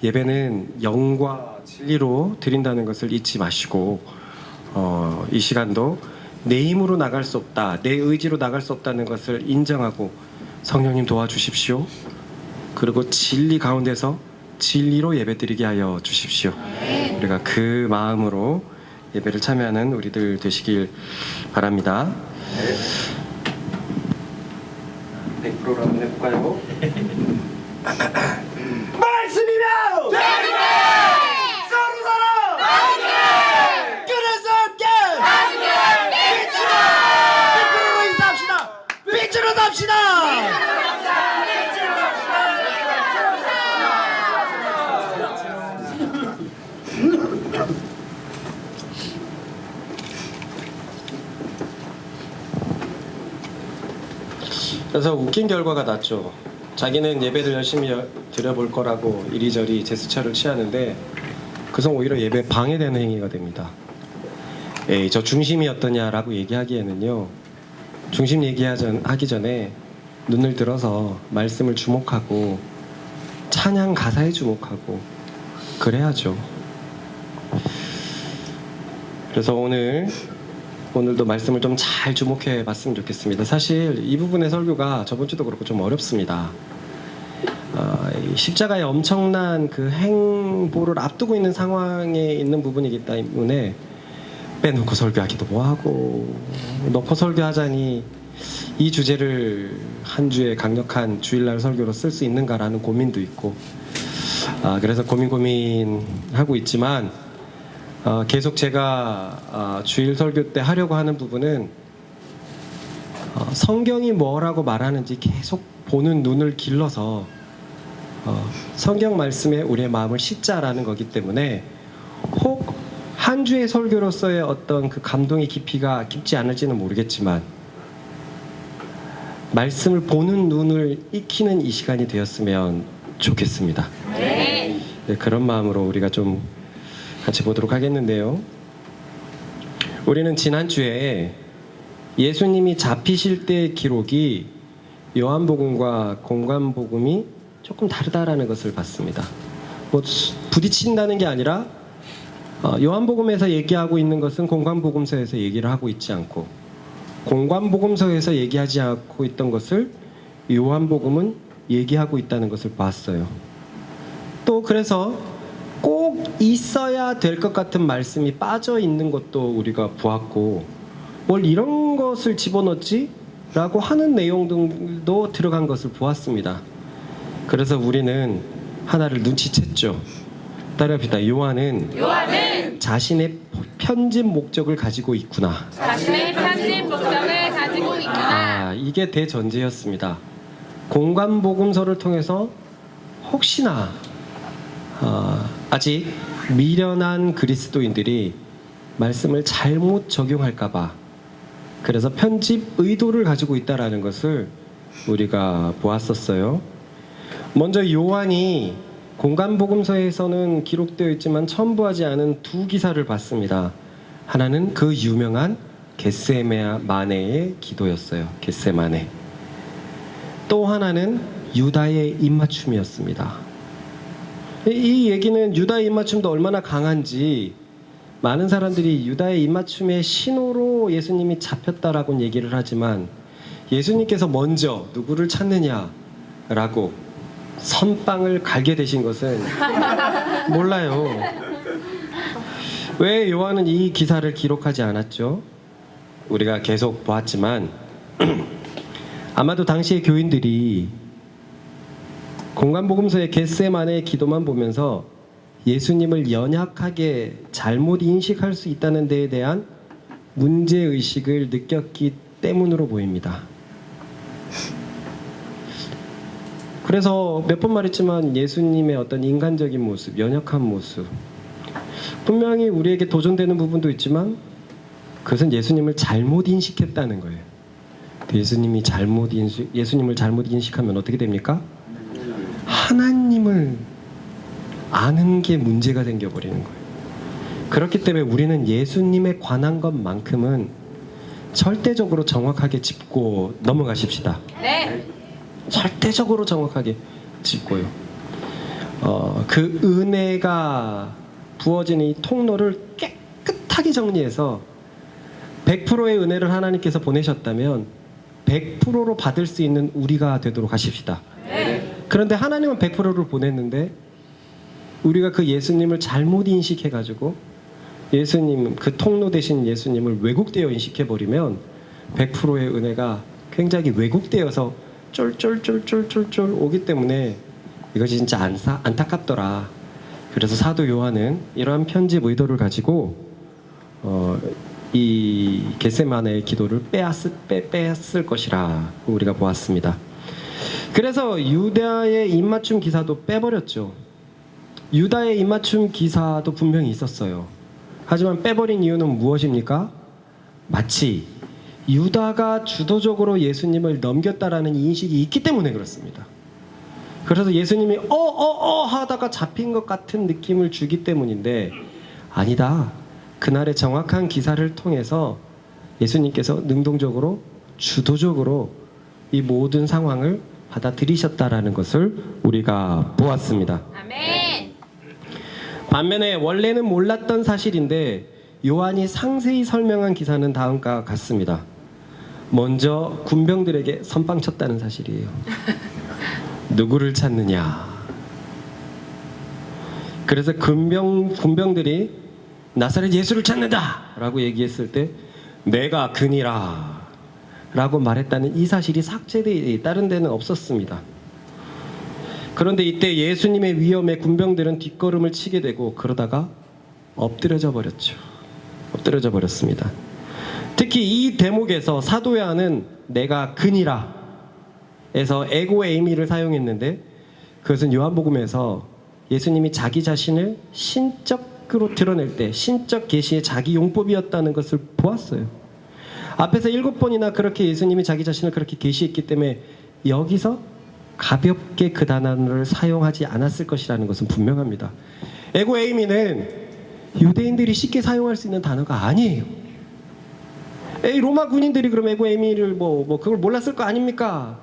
예배는 영과 진리로 드린다는 것을 잊지 마시고 이 시간도 내 힘으로 나갈 수 없다, 내 의지로 나갈 수 없다는 것을 인정하고 성령님 도와주십시오. 그리고 진리 가운데서 진리로 예배드리게 하여 주십시오. 우리가 그 마음으로 예배를 참여하는 우리들 되시길 바랍니다. 100%로 한번 해볼까요? 말씀이며 되리네! 서로 서로 하늘에! 그래서 함께 하늘에! 빛으로 인사합시다. 빛으로 삽시다. 그래서 웃긴 결과가 났죠. 자기는 예배를 열심히 드려볼 거라고 이리저리 제스처를 취하는데 그것은 오히려 예배 방해되는 행위가 됩니다. 에이, 저 중심이 어떠냐라고 얘기하기에는요, 중심 얘기하기 전에 눈을 들어서 말씀을 주목하고 찬양 가사에 주목하고 그래야죠. 그래서 오늘도 말씀을 좀 잘 주목해 봤으면 좋겠습니다. 사실 이 부분의 설교가 저번 주도 그렇고 좀 어렵습니다. 이 십자가의 엄청난 그 행보를 앞두고 있는 상황에 있는 부분이기 때문에 빼놓고 설교하기도 뭐하고 넣고 설교하자니 이 주제를 한 주에 강력한 주일날 설교로 쓸 수 있는가라는 고민도 있고 그래서 고민하고 있지만 계속 제가 주일 설교 때 하려고 하는 부분은 성경이 뭐라고 말하는지 계속 보는 눈을 길러서 성경 말씀에 우리의 마음을 싣자라는 거기 때문에 혹 한 주의 설교로서의 어떤 그 감동의 깊이가 깊지 않을지는 모르겠지만 말씀을 보는 눈을 익히는 이 시간이 되었으면 좋겠습니다. 네, 그런 마음으로 우리가 좀 같이 보도록 하겠는데요. 우리는 지난주에 예수님이 잡히실 때의 기록이 요한복음과 공관복음이 조금 다르다라는 것을 봤습니다. 뭐 부딪힌다는 게 아니라 요한복음에서 얘기하고 있는 것은 공관복음서에서 얘기를 하고 있지 않고 공관복음서에서 얘기하지 않고 있던 것을 요한복음은 얘기하고 있다는 것을 봤어요. 또 그래서 꼭 있어야 될 것 같은 말씀이 빠져 있는 것도 우리가 보았고 뭘 이런 것을 집어넣지? 라고 하는 내용들도 들어간 것을 보았습니다. 그래서 우리는 하나를 눈치챘죠. 따라합시다. 요한은 자신의 편집 목적을 가지고 있구나. 자신의 편집 목적을 가지고 있구나. 이게 대전제였습니다. 공관복음서를 통해서 혹시나 아직 미련한 그리스도인들이 말씀을 잘못 적용할까봐 그래서 편집 의도를 가지고 있다라는 것을 우리가 보았었어요. 먼저 요한이 공관복음서에서는 기록되어 있지만 첨부하지 않은 두 기사를 봤습니다. 하나는 그 유명한 겟세마네의 기도였어요. 겟세마네. 또 하나는 유다의 입맞춤이었습니다. 이 얘기는 유다의 입맞춤도 얼마나 강한지 많은 사람들이 유다의 입맞춤의 신호로 예수님이 잡혔다라고는 얘기를 하지만 예수님께서 먼저 누구를 찾느냐라고 선빵을 갈게 되신 것은 몰라요. 왜 요한은 이 기사를 기록하지 않았죠? 우리가 계속 보았지만 아마도 당시의 교인들이 공관복음서의 겟세마네의 기도만 보면서 예수님을 연약하게 잘못 인식할 수 있다는 데에 대한 문제의식을 느꼈기 때문으로 보입니다. 그래서 몇 번 말했지만 예수님의 어떤 인간적인 모습, 연약한 모습 분명히 우리에게 도전되는 부분도 있지만 그것은 예수님을 잘못 인식했다는 거예요. 예수님을 잘못 인식하면 어떻게 됩니까? 하나님을 아는 게 문제가 생겨버리는 거예요. 그렇기 때문에 우리는 예수님에 관한 것만큼은 절대적으로 정확하게 짚고 넘어가십시다. 네. 절대적으로 정확하게 짚고요. 그 은혜가 부어지는 이 통로를 깨끗하게 정리해서 100%의 은혜를 하나님께서 보내셨다면 100%로 받을 수 있는 우리가 되도록 하십시다. 그런데 하나님은 100%를 보냈는데 우리가 그 예수님을 잘못 인식해가지고 예수님, 그 통로 되신 예수님을 왜곡되어 인식해버리면 100%의 은혜가 굉장히 왜곡되어서 쫄쫄쫄쫄쫄쫄 오기 때문에 이것이 진짜 안타깝더라. 그래서 사도 요한은 이러한 편집 의도를 가지고 이 겟세마네의 기도를 빼앗을 것이라 우리가 보았습니다. 그래서 유다의 입맞춤 기사도 빼버렸죠. 유다의 입맞춤 기사도 분명히 있었어요. 하지만 빼버린 이유는 무엇입니까? 마치 유다가 주도적으로 예수님을 넘겼다라는 인식이 있기 때문에 그렇습니다. 그래서 예수님이 하다가 잡힌 것 같은 느낌을 주기 때문인데 아니다. 그날의 정확한 기사를 통해서 예수님께서 능동적으로 주도적으로 이 모든 상황을 받아들이셨다라는 것을 우리가 보았습니다. 아멘. 반면에 원래는 몰랐던 사실인데 요한이 상세히 설명한 기사는 다음과 같습니다. 먼저 군병들에게 선빵 쳤다는 사실이에요. 누구를 찾느냐. 그래서 군병들이 나사렛 예수를 찾는다 라고 얘기했을 때 내가 그니라 라고 말했다는 이 사실이 삭제되어 다른 데는 없었습니다. 그런데 이때 예수님의 위험에 군병들은 뒷걸음을 치게 되고 그러다가 엎드려져 버렸습니다. 특히 이 대목에서 사도 요한은 내가 그니라 에서 에고 에이미를 사용했는데 그것은 요한복음에서 예수님이 자기 자신을 신적으로 드러낼 때 신적 계시의 자기 용법이었다는 것을 보았어요. 앞에서 7번이나 그렇게 예수님이 자기 자신을 그렇게 계시했기 때문에 여기서 가볍게 그 단어를 사용하지 않았을 것이라는 것은 분명합니다. 에고 에이미는 유대인들이 쉽게 사용할 수 있는 단어가 아니에요. 로마 군인들이 그럼 에고 에이미를 그걸 몰랐을 거 아닙니까?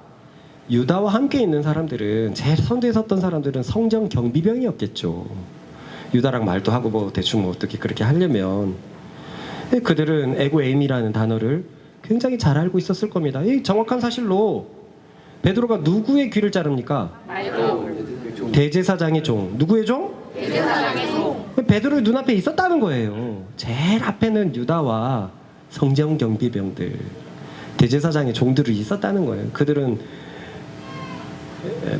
유다와 함께 있는 사람들은 제일 선두에 섰던 사람들은 성전 경비병이었겠죠. 유다랑 말도 하고 대충 어떻게 그렇게 하려면 그들은 에고 에임이라는 단어를 굉장히 잘 알고 있었을 겁니다. 이 정확한 사실로 베드로가 누구의 귀를 자릅니까? 대제사장의 종. 누구의 종? 대제사장의 종. 베드로의 눈앞에 있었다는 거예요. 제일 앞에는 유다와 성전 경비병들, 대제사장의 종들이 있었다는 거예요. 그들은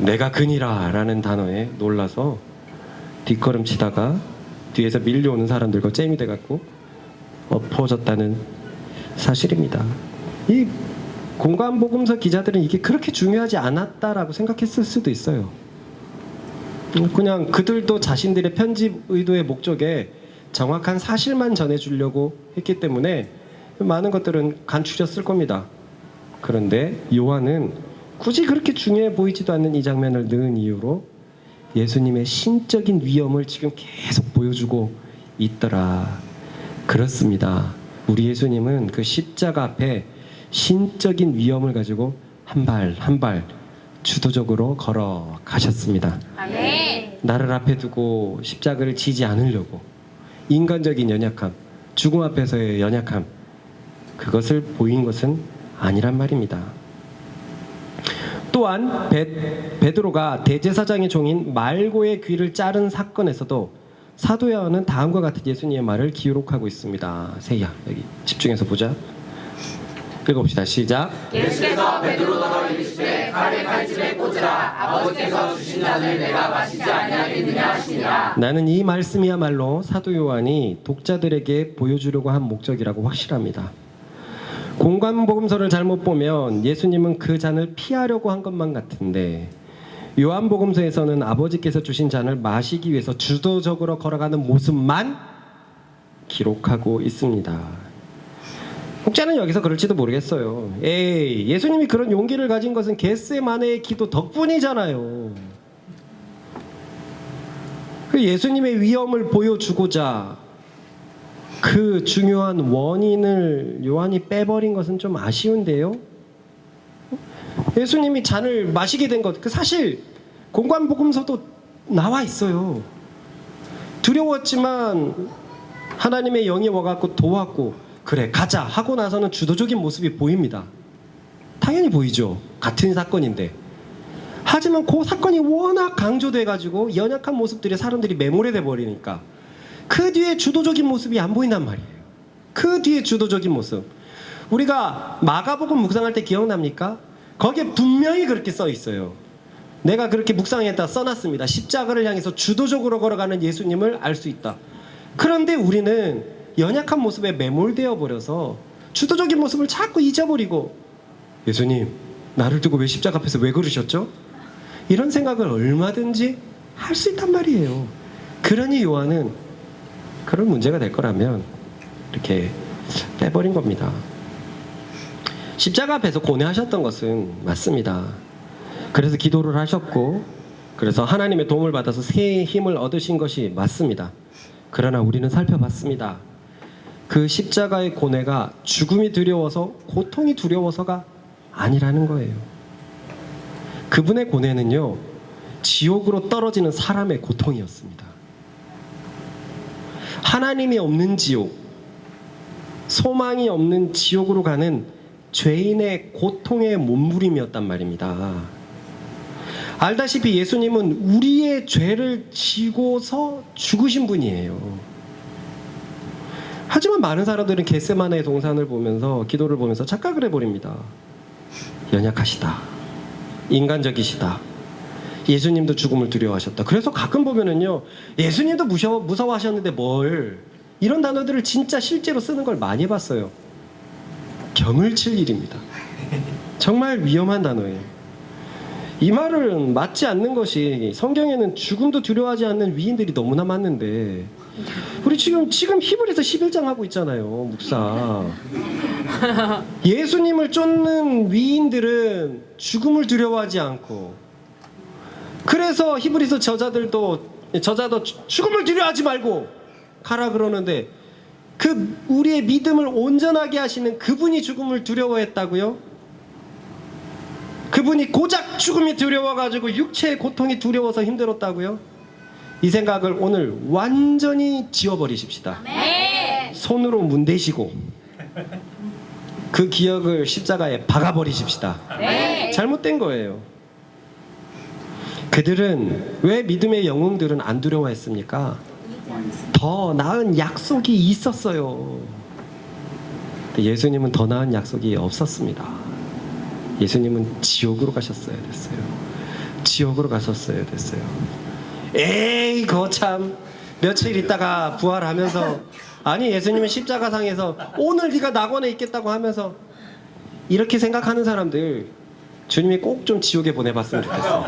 내가 그니라 라는 단어에 놀라서 뒷걸음 치다가 뒤에서 밀려오는 사람들과 잼이 돼갖고 엎어졌다는 사실입니다. 이 공관복음서 기자들은 이게 그렇게 중요하지 않았다라고 생각했을 수도 있어요. 그냥 그들도 자신들의 편집 의도의 목적에 정확한 사실만 전해주려고 했기 때문에 많은 것들은 간추렸을 겁니다. 그런데 요한은 굳이 그렇게 중요해 보이지도 않는 이 장면을 넣은 이유로 예수님의 신적인 위엄을 지금 계속 보여주고 있더라. 그렇습니다. 우리 예수님은 그 십자가 앞에 신적인 위엄을 가지고 한 발 한 발 주도적으로 걸어가셨습니다. 아멘. 나를 앞에 두고 십자가를 지지 않으려고 인간적인 연약함, 죽음 앞에서의 연약함, 그것을 보인 것은 아니란 말입니다. 또한 베드로가 대제사장의 종인 말고의 귀를 자른 사건에서도 사도 요한은 다음과 같은 예수님의 말을 기록하고 있습니다. 세희야, 여기 집중해서 보자. 읽어봅시다. 시작. 예수께서 베드로더러 이르시되 칼에 칼집에 꽂으라. 아버지께서 주신 잔을 내가 마시지 아니하겠느냐 하시니라. 나는 이 말씀이야말로 사도 요한이 독자들에게 보여주려고 한 목적이라고 확실합니다. 공관복음서를 잘못 보면 예수님은 그 잔을 피하려고 한 것만 같은데 요한복음서에서는 아버지께서 주신 잔을 마시기 위해서 주도적으로 걸어가는 모습만 기록하고 있습니다. 혹자는 여기서 그럴지도 모르겠어요. 예수님이 그런 용기를 가진 것은 겟세마네의 기도 덕분이잖아요. 그 예수님의 위엄을 보여주고자 그 중요한 원인을 요한이 빼버린 것은 좀 아쉬운데요. 예수님이 잔을 마시게 된 것, 그 사실 공관복음서도 나와 있어요. 두려웠지만 하나님의 영이 와갖고 도왔고 그래 가자 하고 나서는 주도적인 모습이 보입니다. 당연히 보이죠. 같은 사건인데. 하지만 그 사건이 워낙 강조돼가지고 연약한 모습들에 사람들이 매몰돼 버리니까 그 뒤에 주도적인 모습이 안 보인단 말이에요. 그 뒤에 주도적인 모습. 우리가 마가복음 묵상할 때 기억납니까? 거기에 분명히 그렇게 써 있어요. 내가 그렇게 묵상했다 써놨습니다. 십자가를 향해서 주도적으로 걸어가는 예수님을 알 수 있다. 그런데 우리는 연약한 모습에 매몰되어 버려서 주도적인 모습을 자꾸 잊어버리고 예수님 나를 두고 왜 십자가 앞에서 왜 그러셨죠? 이런 생각을 얼마든지 할 수 있단 말이에요. 그러니 요한은 그런 문제가 될 거라면 이렇게 빼버린 겁니다. 십자가 앞에서 고뇌하셨던 것은 맞습니다. 그래서 기도를 하셨고 그래서 하나님의 도움을 받아서 새 힘을 얻으신 것이 맞습니다. 그러나 우리는 살펴봤습니다. 그 십자가의 고뇌가 죽음이 두려워서 고통이 두려워서가 아니라는 거예요. 그분의 고뇌는요 지옥으로 떨어지는 사람의 고통이었습니다. 하나님이 없는 지옥, 소망이 없는 지옥으로 가는 죄인의 고통의 몸부림이었단 말입니다. 알다시피 예수님은 우리의 죄를 지고서 죽으신 분이에요. 하지만 많은 사람들은 겟세마네의 동산을 보면서 기도를 보면서 착각을 해버립니다. 연약하시다. 인간적이시다. 예수님도 죽음을 두려워하셨다. 그래서 가끔 보면은요 예수님도 무서워하셨는데 뭘 이런 단어들을 진짜 실제로 쓰는 걸 많이 봤어요. 경을 칠 일입니다. 정말 위험한 단어예요. 이 말은 맞지 않는 것이 성경에는 죽음도 두려워하지 않는 위인들이 너무나 많은데 우리 지금 히브리서 11장 하고 있잖아요. 묵사. 예수님을 쫓는 위인들은 죽음을 두려워하지 않고 그래서 히브리서 저자도 죽음을 두려워하지 말고 가라 그러는데 그 우리의 믿음을 온전하게 하시는 그분이 죽음을 두려워했다고요? 그분이 고작 죽음이 두려워가지고 육체의 고통이 두려워서 힘들었다고요? 이 생각을 오늘 완전히 지워버리십시다. 네. 손으로 문대시고 그 기억을 십자가에 박아버리십시다. 네. 잘못된 거예요. 그들은 왜 믿음의 영웅들은 안 두려워했습니까? 더 나은 약속이 있었어요. 근데 예수님은 더 나은 약속이 없었습니다. 예수님은 지옥으로 가셨어야 됐어요. 지옥으로 가셨어야 됐어요. 에이 거참 며칠 있다가 부활하면서 아니 예수님은 십자가상에서 오늘 네가 낙원에 있겠다고 하면서 이렇게 생각하는 사람들 주님이 꼭 좀 지옥에 보내봤으면 좋겠어요.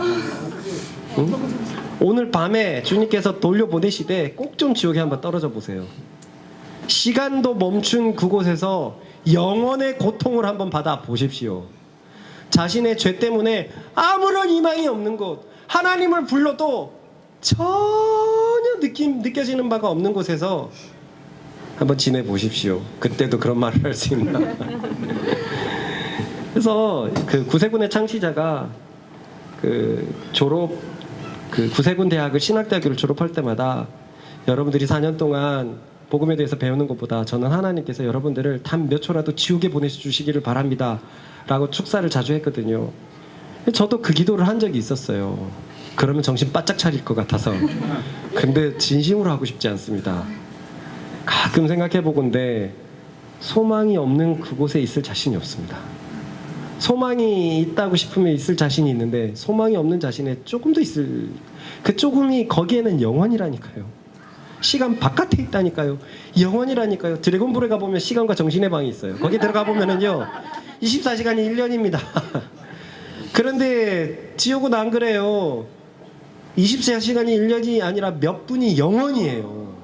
응? 오늘 밤에 주님께서 돌려보내시되 꼭 좀 지옥에 한번 떨어져 보세요. 시간도 멈춘 그곳에서 영원의 고통을 한번 받아 보십시오. 자신의 죄 때문에 아무런 희망이 없는 곳, 하나님을 불러도 전혀 느껴지는 바가 없는 곳에서 한번 지내보십시오. 그때도 그런 말을 할 수 있나? 그래서 그 구세군의 창시자가 그 구세군 대학을 신학대학교를 졸업할 때마다 여러분들이 4년 동안 복음에 대해서 배우는 것보다 저는 하나님께서 여러분들을 단 몇 초라도 지옥에 보내주시기를 바랍니다 라고 축사를 자주 했거든요. 저도 그 기도를 한 적이 있었어요. 그러면 정신 바짝 차릴 것 같아서. 근데 진심으로 하고 싶지 않습니다. 가끔 생각해보건데 소망이 없는 그곳에 있을 자신이 없습니다. 소망이 있다고 싶으면 있을 자신이 있는데 소망이 없는 자신에 조금도 있을 그 조금이 거기에는 영원이라니까요. 시간 바깥에 있다니까요. 영원이라니까요. 드래곤볼에 가보면 시간과 정신의 방이 있어요. 거기 들어가 보면은요 24시간이 1년입니다. 그런데 지옥은 안 그래요. 24시간이 1년이 아니라 몇 분이 영원이에요.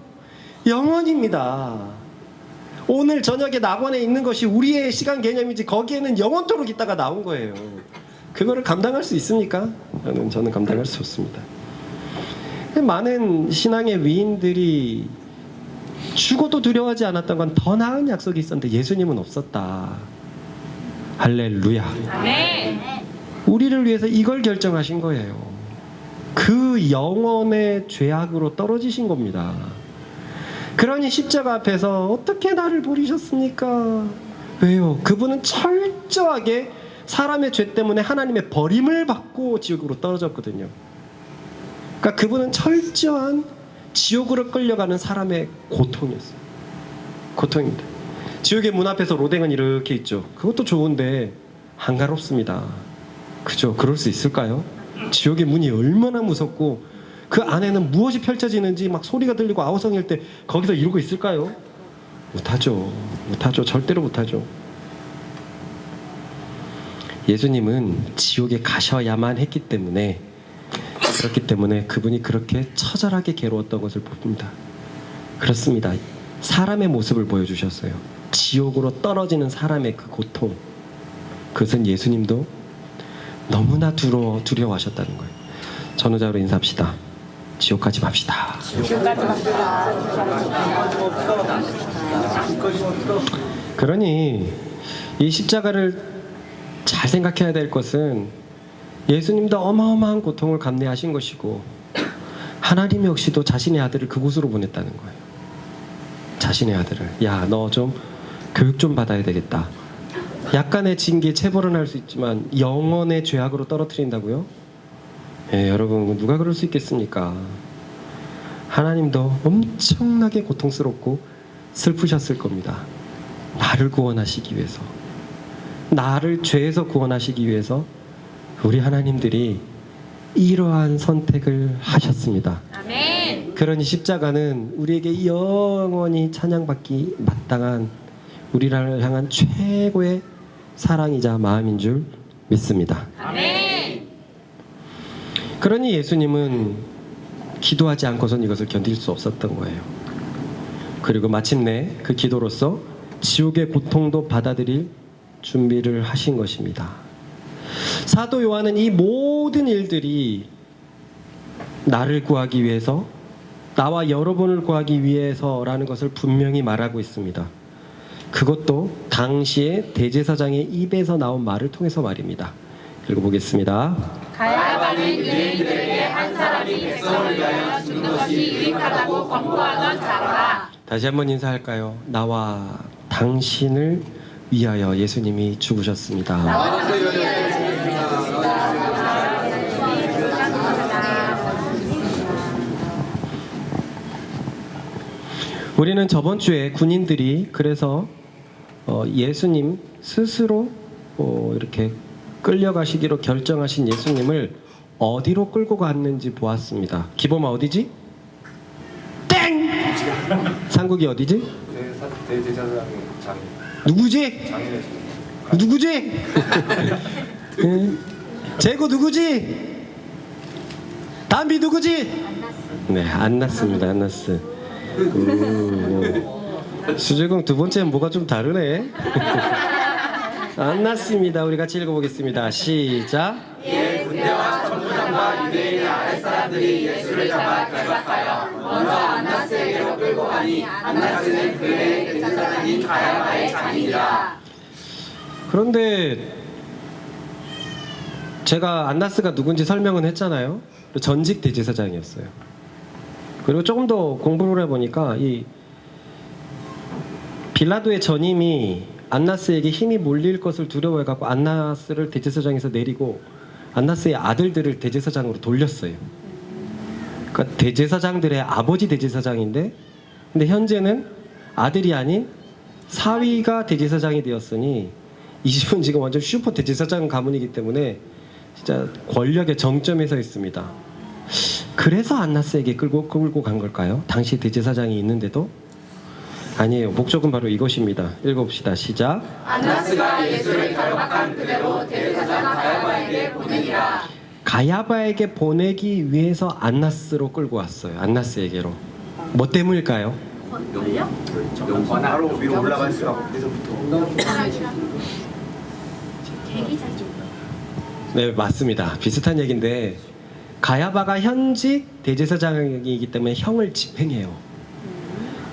영원입니다. 오늘 저녁에 낙원에 있는 것이 우리의 시간 개념이지 거기에는 영원토록 있다가 나온 거예요. 그거를 감당할 수 있습니까? 저는 감당할 수 없습니다. 많은 신앙의 위인들이 죽어도 두려워하지 않았던 건 더 나은 약속이 있었는데 예수님은 없었다. 할렐루야. 네. 우리를 위해서 이걸 결정하신 거예요. 그 영원의 죄악으로 떨어지신 겁니다. 그러니 십자가 앞에서 어떻게 나를 버리셨습니까? 왜요? 그분은 철저하게 사람의 죄 때문에 하나님의 버림을 받고 지옥으로 떨어졌거든요. 그러니까 그분은 철저한 지옥으로 끌려가는 사람의 고통이었어요. 고통입니다. 지옥의 문 앞에서 로댕은 이렇게 있죠. 그것도 좋은데 한가롭습니다. 그죠? 그럴 수 있을까요? 지옥의 문이 얼마나 무섭고 그 안에는 무엇이 펼쳐지는지 막 소리가 들리고 아우성일 때 거기서 이러고 있을까요? 못하죠. 못하죠. 절대로 못하죠. 예수님은 지옥에 가셔야만 했기 때문에, 그렇기 때문에 그분이 그렇게 처절하게 괴로웠던 것을 봅니다. 그렇습니다. 사람의 모습을 보여주셨어요. 지옥으로 떨어지는 사람의 그 고통, 그것은 예수님도 너무나 두려워하셨다는 거예요. 전우자로 인사합시다. 지옥 가지 맙시다. 그러니 이 십자가를 잘 생각해야 될 것은 예수님도 어마어마한 고통을 감내하신 것이고 하나님 역시도 자신의 아들을 그곳으로 보냈다는 거예요. 자신의 아들을, 야, 너 좀 교육 좀 받아야 되겠다. 약간의 징계 체벌은 할 수 있지만 영원의 죄악으로 떨어뜨린다고요? 예, 여러분 누가 그럴 수 있겠습니까? 하나님도 엄청나게 고통스럽고 슬프셨을 겁니다. 나를 구원하시기 위해서, 나를 죄에서 구원하시기 위해서 우리 하나님들이 이러한 선택을 하셨습니다. 아멘. 그러니 십자가는 우리에게 영원히 찬양받기 마땅한, 우리를 향한 최고의 사랑이자 마음인 줄 믿습니다. 아멘. 그러니 예수님은 기도하지 않고선 이것을 견딜 수 없었던 거예요. 그리고 마침내 그 기도로서 지옥의 고통도 받아들일 준비를 하신 것입니다. 사도 요한은 이 모든 일들이 나를 구하기 위해서, 나와 여러분을 구하기 위해서라는 것을 분명히 말하고 있습니다. 그것도 당시에 대제사장의 입에서 나온 말을 통해서 말입니다. 읽어보겠습니다. 가야바는 유대인들에게 한 사람이 백성을 위하여 죽는 것이 유익하다고 권고하던 자라. 다시 한번 인사할까요? 나와 당신을 위하여 예수님이 죽으셨습니다. 우리는 저번 주에 군인들이 그래서 예수님 스스로 이렇게 끌려가시기로 결정하신 예수님을 어디로 끌고 갔는지 보았습니다. 기범아 어디지? 땡! 상국이 어디지? 대제사장의 장인. 누구지? 장인의 누구지? 예. 재고 누구지? 담비 누구지? 네, 안나스입니다. 안나스. 수재공 두 번째는 뭐가 좀 다르네. 안나스입니다. 우리 같이 읽어보겠습니다. 시작. 이에 군대와 천부장과 유대인의 아랫사람들이 예수를 잡아 결박하여 먼저 안나스에게로 끌고 가니 안나스는 그의 대제사장인 가야바의 장인이라. 그런데 제가 안나스가 누군지 설명은 했잖아요. 전직 대제사장이었어요. 그리고 조금 더 공부를 해보니까 이 빌라도의 전임이 안나스에게 힘이 몰릴 것을 두려워해갖고 안나스를 대제사장에서 내리고 안나스의 아들들을 대제사장으로 돌렸어요. 그러니까 대제사장들의 아버지 대제사장인데, 근데 현재는 아들이 아닌 사위가 대제사장이 되었으니 이 집은 지금 완전 슈퍼 대제사장 가문이기 때문에 진짜 권력의 정점에 서 있습니다. 그래서 안나스에게 끌고 간 걸까요? 당시 대제사장이 있는데도? 아니에요. 목적은 바로 이것입니다. 읽어봅시다. 시작. 안나스가 예수를 결박한 그대로 대제사장 가야바에게 보내니라. 가야바에게 보내기 위해서 안나스로 끌고 왔어요. 안나스에게로. 뭐 때문일까요? 바로 위로 올라갈 수가 그래서부터. 네, 맞습니다. 비슷한 얘기인데 가야바가 현직 대제사장이기 때문에 형을 집행해요.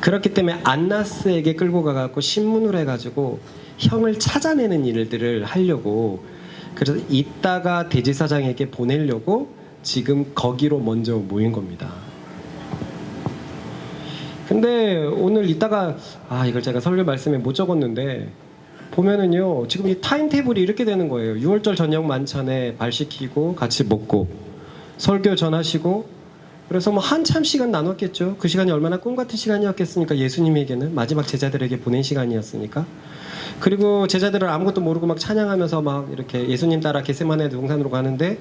그렇기 때문에 안나스에게 끌고 가갖고 신문을 해가지고 형을 찾아내는 일들을 하려고, 그래서 이따가 대제사장에게 보내려고 지금 거기로 먼저 모인 겁니다. 근데 오늘 이따가 이걸 제가 설교 말씀에 못 적었는데 보면은요, 지금 이 타임테이블이 이렇게 되는 거예요. 6월절 저녁 만찬에 발 씻기고 같이 먹고 설교 전하시고, 그래서 뭐 한참 시간 나눴겠죠. 그 시간이 얼마나 꿈 같은 시간이었겠습니까? 예수님에게는 마지막 제자들에게 보낸 시간이었으니까. 그리고 제자들은 아무것도 모르고 막 찬양하면서 막 이렇게 예수님 따라 겟세마네 동산으로 가는데,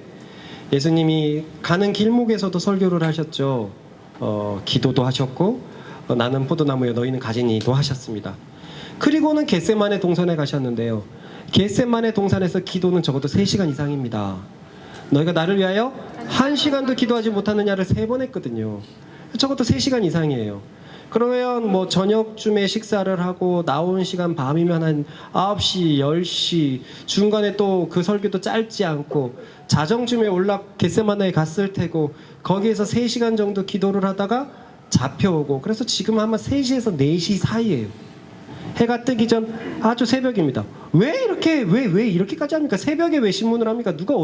예수님이 가는 길목에서도 설교를 하셨죠. 기도도 하셨고, 나는 포도나무여 너희는 가지니도 하셨습니다. 그리고는 겟세마네 동산에 가셨는데요. 겟세마네 동산에서 기도는 적어도 3시간 이상입니다. 너희가 나를 위하여 1시간도 기도하지 못하느냐를 3번 했거든요. 적어도 3시간 이상이에요. 그러면 뭐 저녁쯤에 식사를 하고 나온 시간 밤이면 한 9시, 10시, 중간에 또 그 설교도 짧지 않고 자정쯤에 겟세마네에 갔을 테고, 거기에서 3시간 정도 기도를 하다가 잡혀오고, 그래서 지금 아마 3시에서 4시 사이예요. 해가 뜨기 전 아주 새벽입니다. 왜 이렇게까지 합니까? 새벽에 왜 신문을 합니까? 누가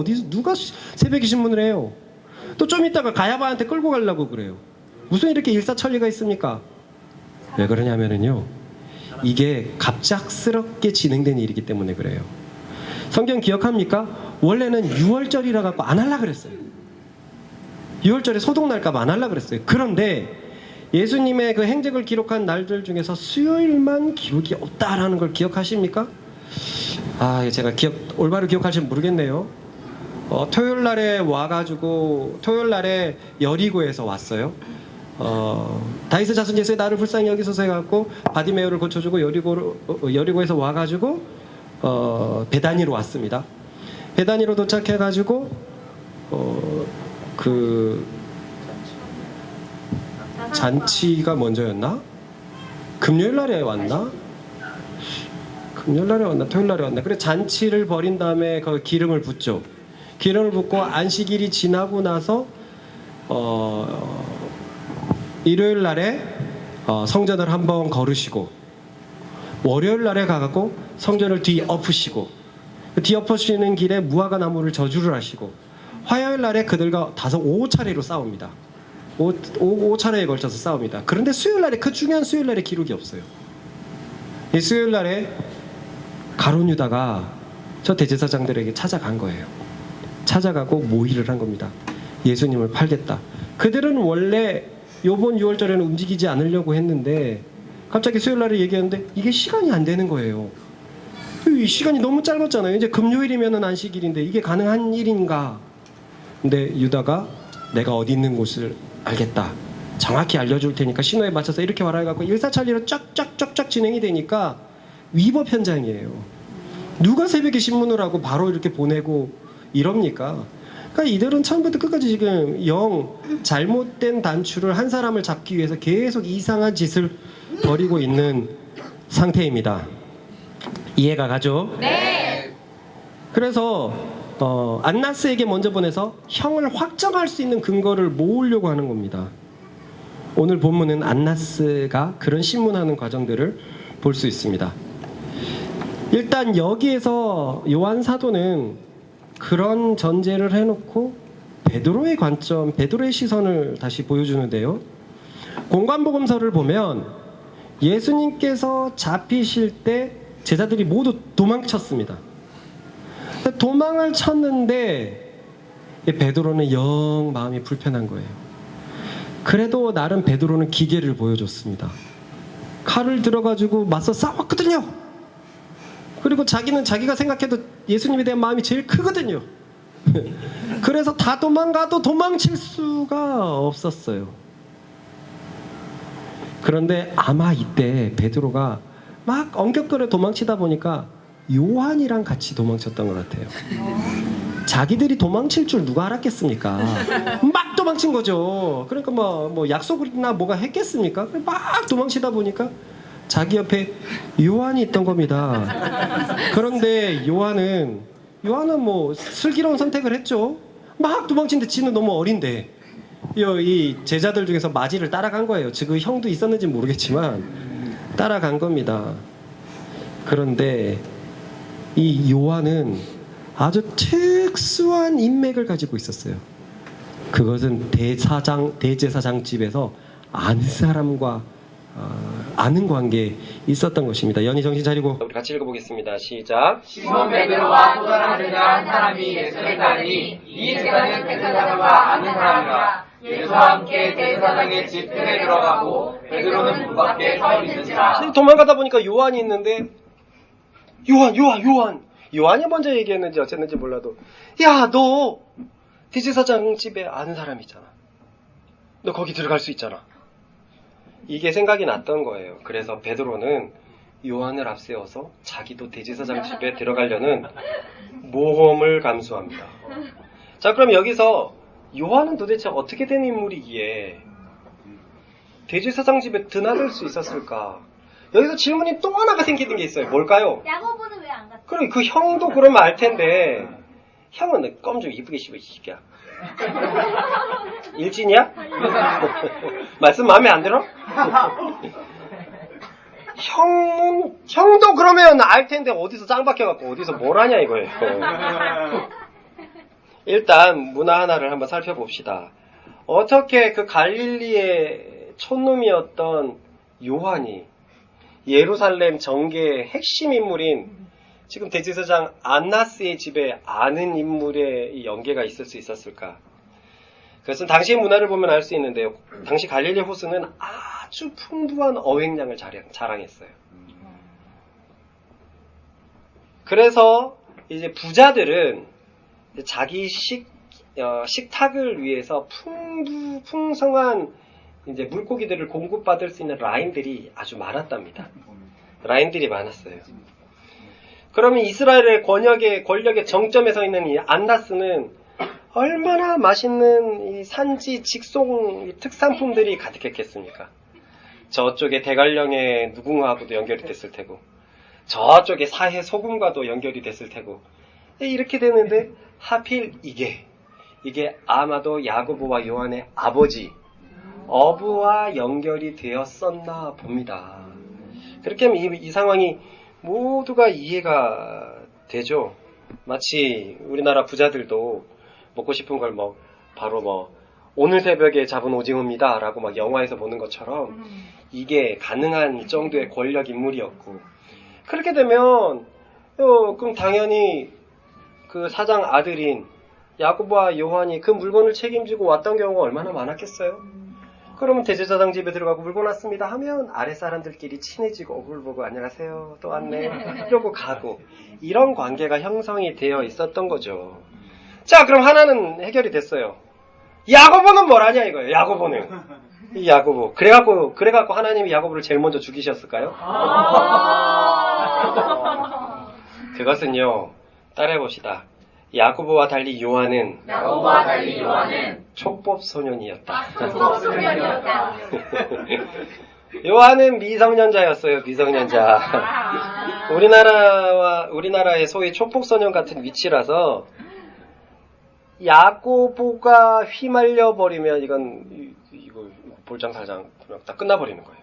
새벽에 신문을 해요? 또 좀 있다가 가야바한테 끌고 가려고 그래요. 무슨 이렇게 일사천리가 있습니까? 왜 그러냐면은요, 이게 갑작스럽게 진행된 일이기 때문에 그래요. 성경 기억합니까? 원래는 6월절이라 갖고 안 하려고 그랬어요. 6월절에 소독 날까 봐 안 하려고 그랬어요. 그런데 예수님의 그 행적을 기록한 날들 중에서 수요일만 기록이 없다라는 걸 기억하십니까? 제가 올바로 기억할지 모르겠네요. 토요일 날에 와가지고 토요일 날에 여리고에서 왔어요. 다윗의 자손 예수의 나를 불쌍히 여기소서 해갖고 바디메오를 고쳐주고 여리고에서 와가지고 베다니로 왔습니다. 베다니로 도착해가지고 잔치가 먼저였나? 금요일 날에 왔나? 토요일 날에 왔나? 그래, 잔치를 벌인 다음에 그 기름을 붓죠. 기름을 붓고 안식일이 지나고 나서 일요일 날에 성전을 한번 걸으시고, 월요일 날에 가갖고 성전을 뒤엎으시고, 뒤엎으시는 길에 무화과 나무를 저주를 하시고, 화요일 날에 그들과 5차례로 싸웁니다. 5차례에 걸쳐서 싸웁니다. 그런데 수요일 날에, 그 중요한 수요일 날에 기록이 없어요. 이 수요일 날에 가룟 유다가 저 대제사장들에게 찾아간 거예요. 찾아가고 모의를 한 겁니다. 예수님을 팔겠다. 그들은 원래 요번 6월절에는 움직이지 않으려고 했는데 갑자기 수요일 날에 얘기하는데 이게 시간이 안 되는 거예요. 이 시간이 너무 짧았잖아요. 이제 금요일이면은 안식일인데 이게 가능한 일인가? 근데 유다가 내가 어디 있는 곳을 알겠다. 정확히 알려줄 테니까 신호에 맞춰서 이렇게 와라 해갖고 일사천리로 쫙쫙쫙쫙 진행이 되니까 위법 현장이에요. 누가 새벽에 신문을 하고 바로 이렇게 보내고 이럽니까? 그러니까 이들은 처음부터 끝까지 지금 잘못된 단추를 한 사람을 잡기 위해서 계속 이상한 짓을 벌이고 있는 상태입니다. 이해가 가죠? 네. 그래서 안나스에게 먼저 보내서 형을 확정할 수 있는 근거를 모으려고 하는 겁니다. 오늘 본문은 안나스가 그런 신문하는 과정들을 볼 수 있습니다. 일단 여기에서 요한 사도는 그런 전제를 해놓고 베드로의 관점, 베드로의 시선을 다시 보여주는데요. 공관복음서를 보면 예수님께서 잡히실 때 제자들이 모두 도망쳤습니다. 도망을 쳤는데 베드로는 영 마음이 불편한 거예요. 그래도 나름 베드로는 기계를 보여줬습니다. 칼을 들어가지고 맞서 싸웠거든요. 그리고 자기는 자기가 생각해도 예수님에 대한 마음이 제일 크거든요. 그래서 다 도망가도 도망칠 수가 없었어요. 그런데 아마 이때 베드로가 막 엉격거려 도망치다 보니까 요한이랑 같이 도망쳤던 것 같아요. 자기들이 도망칠 줄 누가 알았겠습니까? 막 도망친 거죠. 그러니까 뭐 약속이나 뭐가 했겠습니까? 막 도망치다 보니까 자기 옆에 요한이 있던 겁니다. 그런데 요한은 뭐 슬기로운 선택을 했죠. 막 도망치는데 지는 너무 어린데 이 제자들 중에서 마지를 따라간 거예요. 즉 형도 있었는지 모르겠지만 따라간 겁니다. 그런데 이 요한은 아주 특수한 인맥을 가지고 있었어요. 그것은 대제사장 집에서 아는 사람과 아는 관계에 있었던 것입니다. 연희 정신 차리고 우리 같이 읽어보겠습니다. 시작. 시몬 베드로와 또 다른 제자 한 사람이 예수를 따르니 이 제자는 대제사장과 아는 사람이라. 예수와 함께 대제사장의 집 뜰에 들어가고 베드로는 문 밖에 서 있는지라. 도망가다 보니까 요한이 있는데 요한이 먼저 얘기했는지 어쨌는지 몰라도 야, 너 대제사장 집에 아는 사람 있잖아. 너 거기 들어갈 수 있잖아. 이게 생각이 났던 거예요. 그래서 베드로는 요한을 앞세워서 자기도 대제사장 집에 들어가려는 모험을 감수합니다. 자, 그럼 여기서 요한은 도대체 어떻게 된 인물이기에 대제사장 집에 드나들 수 있었을까? 여기서 질문이 또 하나가 생기는 게 있어요. 뭘까요? 야고보는 왜 안 갔어? 그럼 그 형도 그러면 알 텐데 형은 껌 좀 이쁘게 씹어 이 새끼야. 일진이야? 말씀 마음에 안 들어? 형도 그러면 알 텐데 어디서 짱 박혀갖고 어디서 뭘 하냐 이거예요. 일단 문화 하나를 한번 살펴봅시다. 어떻게 그 갈릴리의 촌놈이었던 요한이 예루살렘 정계의 핵심 인물인 지금 대제사장 안나스의 집에 아는 인물의 연계가 있을 수 있었을까? 그것은 당시의 문화를 보면 알 수 있는데요. 당시 갈릴리 호수는 아주 풍부한 어획량을 자랑했어요. 그래서 이제 부자들은 자기 식탁을 위해서 풍성한 이제 물고기들을 공급받을 수 있는 라인들이 아주 많았답니다. 라인들이 많았어요. 그러면 이스라엘의 권력의 정점에 서 있는 이 안나스는 얼마나 맛있는 이 산지 직송 특산품들이 가득했겠습니까? 저쪽에 대관령의 누궁화하고도 연결이 됐을 테고, 저쪽에 사해 소금과도 연결이 됐을 테고, 이렇게 되는데 하필 이게 아마도 야고보와 요한의 아버지 어부와 연결이 되었었나 봅니다. 그렇게 하면 이 상황이 모두가 이해가 되죠. 마치 우리나라 부자들도 먹고 싶은 걸 바로 오늘 새벽에 잡은 오징어입니다 라고 막 영화에서 보는 것처럼 이게 가능한 정도의 권력 인물이었고, 그렇게 되면 그럼 당연히 그 사장 아들인 야고보와 요한이 그 물건을 책임지고 왔던 경우가 얼마나 많았겠어요? 그러면 대제사장 집에 들어가고 물건 왔습니다 하면 아래 사람들끼리 친해지고 얼굴 보고 안녕하세요 또 왔네 이러고 가고, 이런 관계가 형성이 되어 있었던 거죠. 자, 그럼 하나는 해결이 됐어요. 야고보는 뭘 하냐 이거예요. 야고보는 이 야고보 그래갖고 하나님이 야고보를 제일 먼저 죽이셨을까요? 그것은요, 따라해봅시다. 야고보와 달리 요한은 촉법 소년이었다. 요한은 미성년자였어요. 미성년자. 우리나라의 소위 촉법 소년 같은 위치라서 야고보가 휘말려 버리면 이거 볼장사장 다 끝나버리는 거예요.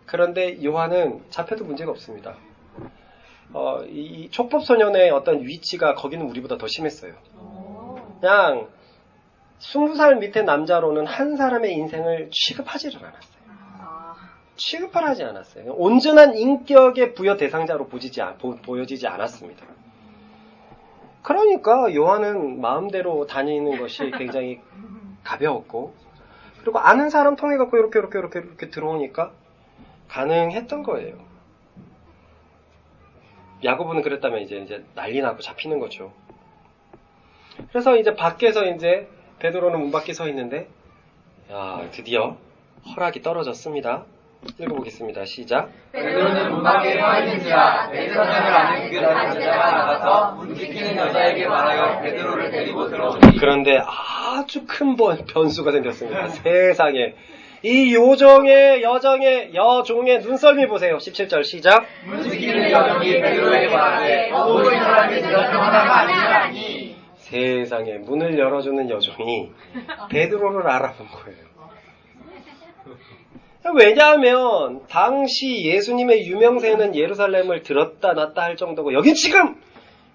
그런데 요한은 잡혀도 문제가 없습니다. 이 촉법 소년의 어떤 위치가 거기는 우리보다 더 심했어요. 그냥 20살 밑에 남자로는 한 사람의 인생을 취급하지를 않았어요. 취급을 하지 않았어요. 온전한 인격의 부여 대상자로 보여지지 않았습니다. 그러니까 요한은 마음대로 다니는 것이 굉장히 가벼웠고, 그리고 아는 사람 통해 갖고 이렇게 들어오니까 가능했던 거예요. 야고보는 그랬다면 이제 난리 나고 잡히는 거죠. 그래서 이제 밖에서 이제 베드로는 문 밖에 서 있는데, 드디어 허락이 떨어졌습니다. 읽어보겠습니다. 시작. 베드로는 문 밖에 서 있는지라 대제사장을 아는 그 다른 제자가 나가서 문 지키는 여자에게 말하여 베드로를 데리고 들어오니. 그런데 아주 큰 변수가 생겼습니다. 세상에. 이 여종의 눈썰미 보세요. 17절 시작. 문 지키는 여종이 베드로에게 말하되 모든 사람이 제자 중 하나가 아니라니. 세상에, 문을 열어주는 여종이 베드로를 알아본 거예요. 왜냐하면 당시 예수님의 유명세는 예루살렘을 들었다 놨다 할 정도고, 여긴 지금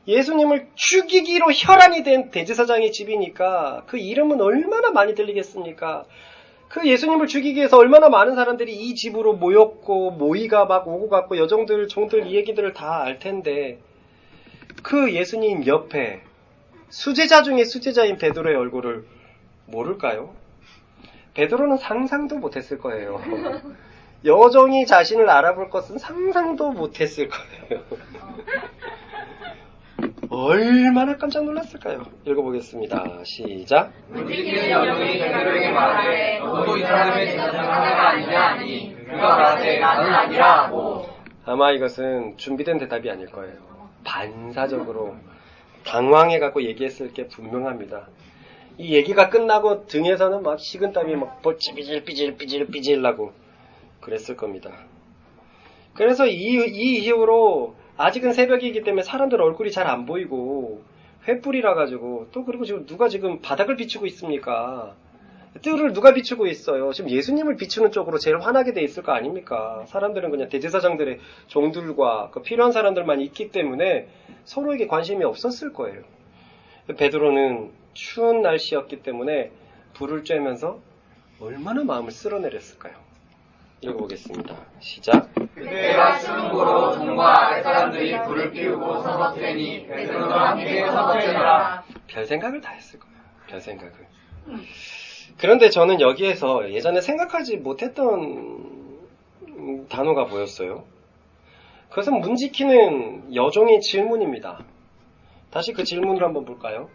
예수님을 죽이기로 혈안이 된 대제사장의 집이니까 그 이름은 얼마나 많이 들리겠습니까? 그 예수님을 죽이기 위해서 얼마나 많은 사람들이 이 집으로 모였고 모이가 막 오고 갔고 여종들 종들 이 얘기들을 다 알 텐데 그 예수님 옆에 수제자 중에 수제자인 베드로의 얼굴을 모를까요? 베드로는 상상도 못했을 거예요. 여종이 자신을 알아볼 것은 상상도 못했을 거예요. 얼마나 깜짝 놀랐을까요? 읽어보겠습니다. 시작. 문지기는 여종이 베드로에게 말하되 너도 이 사람의 제자 중 하나가 아니냐 하니 그가 말하되 나는 아니라 하고. 아마 이것은 준비된 대답이 아닐 거예요. 반사적으로 당황해갖고 얘기했을 게 분명합니다. 이 얘기가 끝나고 등에서는 막 식은땀이 막 삐질삐질 나고 그랬을 겁니다. 그래서 이 이후로 아직은 새벽이기 때문에 사람들 얼굴이 잘 안 보이고 횃불이라 가지고 또 그리고 지금 누가 지금 바닥을 비추고 있습니까? 뜰을 누가 비추고 있어요? 지금 예수님을 비추는 쪽으로 제일 화나게 돼 있을 거 아닙니까? 사람들은 그냥 대제사장들의 종들과 그 필요한 사람들만 있기 때문에 서로에게 관심이 없었을 거예요. 베드로는 추운 날씨였기 때문에 불을 쬐면서 얼마나 마음을 쓸어내렸을까요? 읽어보겠습니다. 시작. 그때가 추운 고로 종과 아랫사람들이 불을 피우고 서서 트니 베드로도 함께 서서 트니라. 별 생각을 다 했을 거예요. 별 생각을. 그런데 저는 여기에서 예전에 생각하지 못했던 단어가 뭐였어요? 그것은 문지키는 여종의 질문입니다. 다시 그 질문을 한번 볼까요?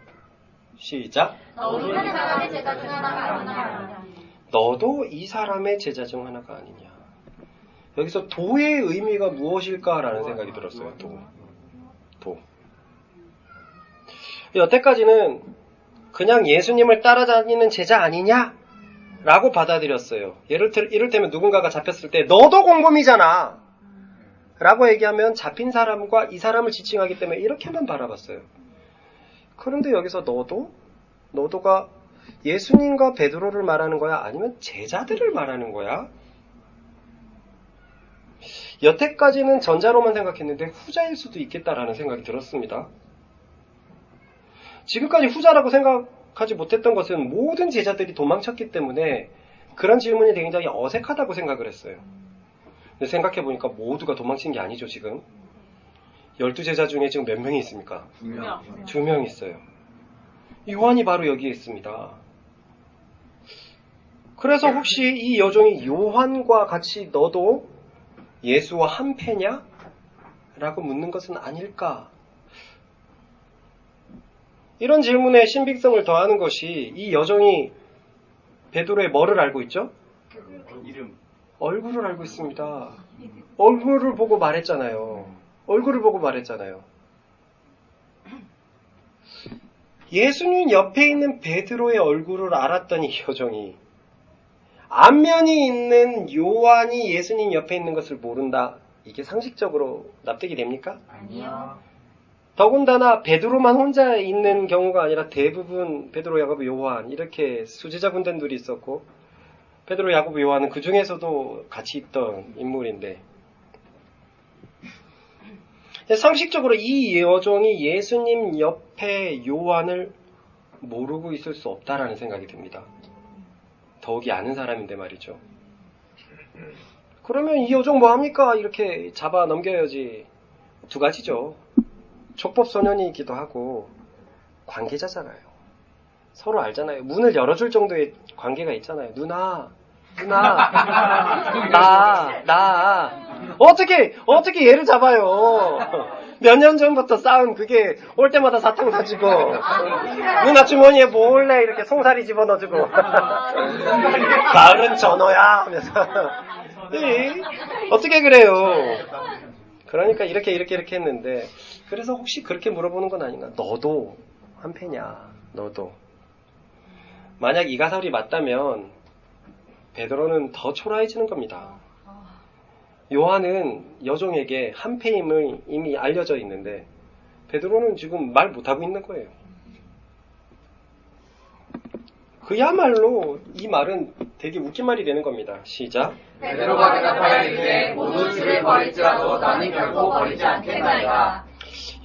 시작. 너도 이 사람의 제자 중 하나가 아니냐. 너도 이 사람의 제자 중 하나가 아니냐. 여기서 도의 의미가 무엇일까라는 생각이 들었어요. 도. 여태까지는 그냥 예수님을 따라다니는 제자 아니냐? 라고 받아들였어요. 이를테면 누군가가 잡혔을 때 너도 공범이잖아 라고 얘기하면 잡힌 사람과 이 사람을 지칭하기 때문에 이렇게만 바라봤어요. 그런데 여기서 너도가 예수님과 베드로를 말하는 거야? 아니면 제자들을 말하는 거야? 여태까지는 전자로만 생각했는데 후자일 수도 있겠다라는 생각이 들었습니다. 지금까지 후자라고 생각하지 못했던 것은 모든 제자들이 도망쳤기 때문에 그런 질문이 굉장히 어색하다고 생각을 했어요. 근데 생각해보니까 모두가 도망친 게 아니죠, 지금. 12제자 중에 지금 몇 명이 있습니까? 2명 있어요. 요한이 바로 여기에 있습니다. 그래서 혹시 이 여종이 요한과 같이 너도 예수와 한패냐? 라고 묻는 것은 아닐까? 이런 질문에 신빙성을 더하는 것이 이 여종이 베드로의 뭐를 알고 있죠? 이름. 얼굴을 알고 있습니다. 얼굴을 보고 말했잖아요. 예수님 옆에 있는 베드로의 얼굴을 알았던 이 여종이 안면이 있는 요한이 예수님 옆에 있는 것을 모른다. 이게 상식적으로 납득이 됩니까? 아니요. 더군다나 베드로만 혼자 있는 경우가 아니라 대부분 베드로, 야고보, 요한 이렇게 수제자 군단들이 있었고 베드로, 야고보, 요한은 그 중에서도 같이 있던 인물인데 상식적으로 이 여종이 예수님 옆에 요한을 모르고 있을 수 없다라는 생각이 듭니다. 더욱이 아는 사람인데 말이죠. 그러면 이 여종 뭐합니까? 이렇게 잡아 넘겨야지. 두 가지죠. 촉법소년이기도 하고 관계자잖아요. 서로 알잖아요. 문을 열어줄 정도의 관계가 있잖아요. 누나 나 어떻게 얘를 잡아요. 몇 년 전부터 싸운 그게 올 때마다 사탕 사주고 누나 주머니에 몰래 이렇게 송사리 집어넣어주고 가을은 전어야 하면서 어떻게 그래요. 그러니까 이렇게 했는데 그래서 혹시 그렇게 물어보는 건 아닌가. 너도 한패냐. 너도. 만약 이 가설이 맞다면 베드로는 더 초라해지는 겁니다. 요한은 여종에게 한패임을 이미 알려져 있는데 베드로는 지금 말 못하고 있는 거예요. 그야말로 이 말은 되게 웃긴 말이 되는 겁니다. 시작. 베드로가 대답하여 이르되 모두 주를 버릴지라도 나는 결코 버리지 않겠나이다.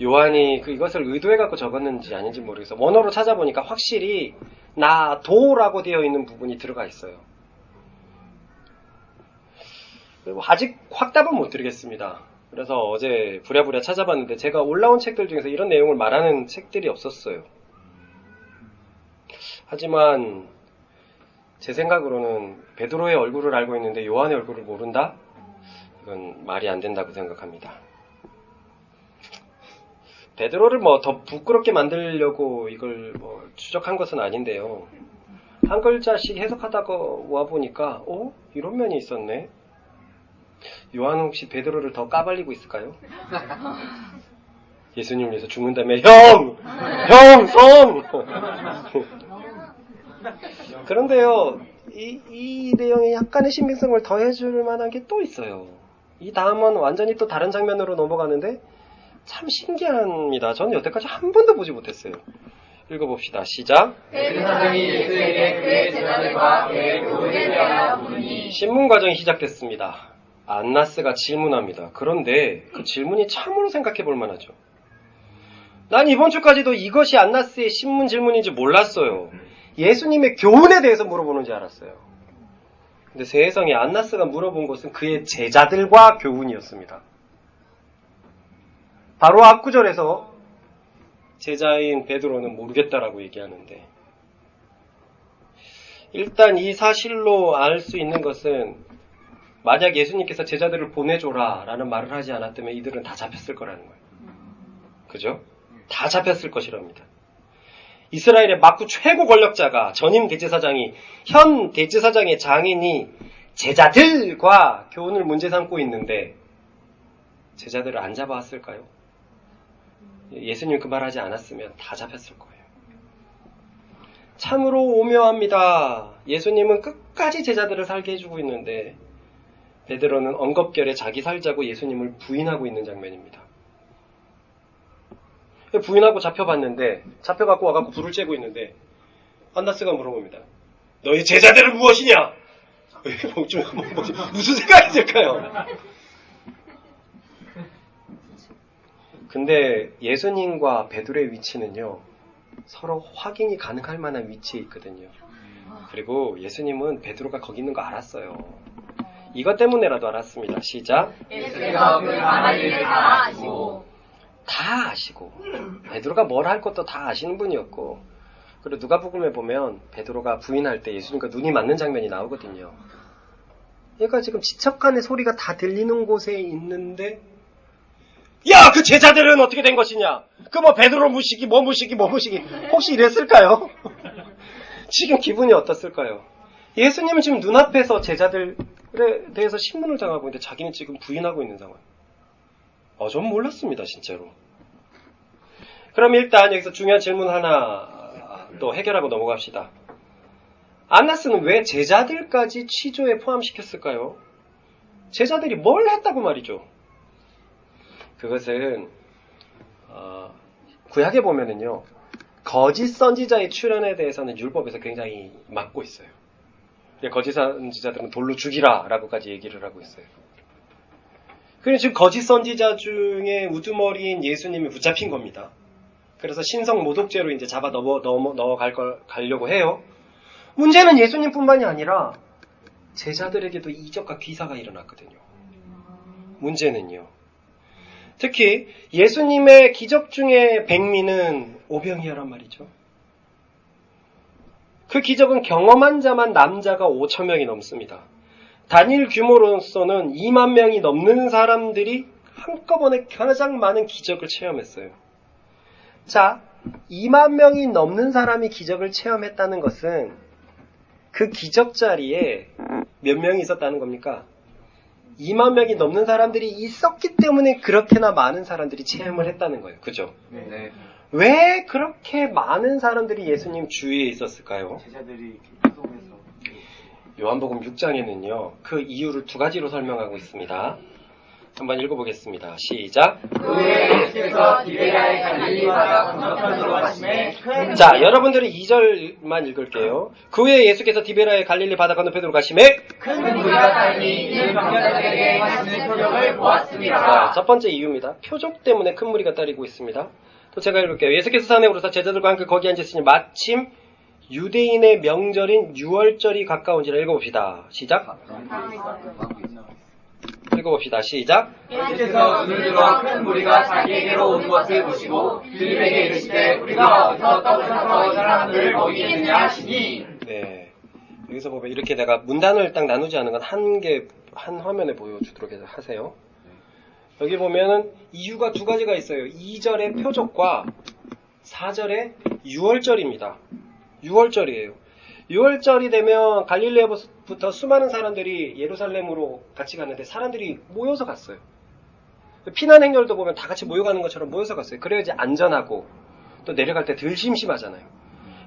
요한이 이것을 의도해갖고 적었는지 아닌지 모르겠어. 원어로 찾아보니까 확실히 나도라고 되어 있는 부분이 들어가 있어요. 그리고 아직 확답은 못 드리겠습니다. 그래서 어제 부랴부랴 찾아봤는데 제가 올라온 책들 중에서 이런 내용을 말하는 책들이 없었어요. 하지만 제 생각으로는 베드로의 얼굴을 알고 있는데 요한의 얼굴을 모른다? 이건 말이 안 된다고 생각합니다. 베드로를 더 부끄럽게 만들려고 이걸 추적한 것은 아닌데요. 한 글자씩 해석하다가 와보니까 이런 면이 있었네. 요한은 혹시 베드로를 더 까발리고 있을까요? 예수님을 위해서 죽는다며 형! 성! 그런데요, 이 내용에 약간의 신빙성을 더해줄 만한 게 또 있어요. 이 다음은 완전히 또 다른 장면으로 넘어가는데 참 신기합니다. 저는 여태까지 한 번도 보지 못했어요. 읽어봅시다. 시작. 대제사장이 예수에게 그의 제자들과 그의 교훈에 대하여 묻니 신문 과정이 시작됐습니다. 안나스가 질문합니다. 그런데 그 질문이 참으로 생각해 볼 만하죠. 난 이번 주까지도 이것이 안나스의 신문 질문인지 몰랐어요. 예수님의 교훈에 대해서 물어보는 줄 알았어요. 근데 세상에 안나스가 물어본 것은 그의 제자들과 교훈이었습니다. 바로 앞구절에서 제자인 베드로는 모르겠다라고 얘기하는데, 일단 이 사실로 알 수 있는 것은 만약 예수님께서 제자들을 보내줘라 라는 말을 하지 않았다면 이들은 다 잡혔을 거라는 거예요. 그죠? 다 잡혔을 것이랍니다. 이스라엘의 막구 최고 권력자가 전임 대제사장이 현 대제사장의 장인이 제자들과 교훈을 문제 삼고 있는데 제자들을 안 잡아왔을까요? 예수님 그 말하지 않았으면 다 잡혔을 거예요. 참으로 오묘합니다. 예수님은 끝까지 제자들을 살게 해주고 있는데 베드로는 엉겁결에 자기 살자고 예수님을 부인하고 있는 장면입니다. 부인하고 잡혀갖고 와갖고 불을 쬐고 있는데 안나스가 물어봅니다. 너희 제자들은 무엇이냐? 무슨 생각이 들까요? 근데 예수님과 베드로의 위치는요, 서로 확인이 가능할 만한 위치에 있거든요. 그리고 예수님은 베드로가 거기 있는 거 알았어요. 이것 때문에라도 알았습니다. 시작. 예수께서 그 만한 일을 다 아시고 다 아시고 베드로가 뭘 할 것도 다 아시는 분이었고, 그리고 누가복음에 보면 베드로가 부인할 때 예수님과 눈이 맞는 장면이 나오거든요. 얘가 지금 지척간의 소리가 다 들리는 곳에 있는데 야, 그 제자들은 어떻게 된 것이냐? 베드로 무시기 혹시 이랬을까요? 지금 기분이 어떻을까요? 예수님은 지금 눈앞에서 제자들에 대해서 신문을 당하고 있는데 자기는 지금 부인하고 있는 상황. 전 몰랐습니다, 진짜로. 그럼 일단 여기서 중요한 질문 하나 또 해결하고 넘어갑시다. 안나스는 왜 제자들까지 취조에 포함시켰을까요? 제자들이 뭘 했다고 말이죠? 그것은 구약에 보면은요, 거짓 선지자의 출현에 대해서는 율법에서 굉장히 막고 있어요. 거짓 선지자들은 돌로 죽이라라고까지 얘기를 하고 있어요. 그리고 지금 거짓 선지자 중에 우두머리인 예수님이 붙잡힌 겁니다. 그래서 신성 모독죄로 이제 잡아 가려고 해요. 문제는 예수님뿐만이 아니라 제자들에게도 이적과 기사가 일어났거든요. 문제는요, 특히 예수님의 기적 중에 백미는 오병이어란 말이죠. 그 기적은 경험한 자만 남자가 5천 명이 넘습니다. 단일 규모로서는 2만 명이 넘는 사람들이 한꺼번에 가장 많은 기적을 체험했어요. 자, 2만 명이 넘는 사람이 기적을 체험했다는 것은 그 기적 자리에 몇 명이 있었다는 겁니까? 2만 명이 넘는 사람들이 있었기 때문에 그렇게나 많은 사람들이 체험을 했다는 거예요. 그죠? 네. 왜 그렇게 많은 사람들이 예수님 주위에 있었을까요? 제자들이 이동해서 요한복음 6장에는요, 그 이유를 두 가지로 설명하고 있습니다. 한번 읽어보겠습니다. 시작. 그 후에 예수께서 디베랴의 갈릴리 바다 건너편으로 가시매 자, 여러분들은 2절만 읽을게요. 그 후에 예수께서 디베랴의 갈릴리 바다 건너편으로 가시매 큰 무리가 따르니 이는 병자들에게 하시는 표적을 자, 보았습니다. 첫 번째 이유입니다. 표적 때문에 큰 무리가 따르고 있습니다. 또 제가 읽을게요. 예수께서 산에 오르사 제자들과 함께 거기 앉으시니 마침 유대인의 명절인 유월절이 가까운지라 읽어봅시다. 시작. 읽어봅시다. 시작. 예수께서 눈을 들어 큰 무리가 자기에게로 오는 것을 보시고 빌립에게 이르시되 우리가 어디서 떡을 사서 이 사람들을 먹이겠느냐 하시니 네. 여기서 보면 이렇게 내가 문단을 딱 나누지 않은 건 한 화면에 보여주도록 하세요. 여기 보면은 이유가 두 가지가 있어요. 2절의 표적과 4절의 유월절입니다. 유월절이에요. 6월절이 되면 갈릴레부터 수많은 사람들이 예루살렘으로 같이 갔는데 사람들이 모여서 갔어요. 피난 행렬도 보면 다 같이 모여가는 것처럼 모여서 갔어요. 그래야지 안전하고 또 내려갈 때 덜 심심하잖아요.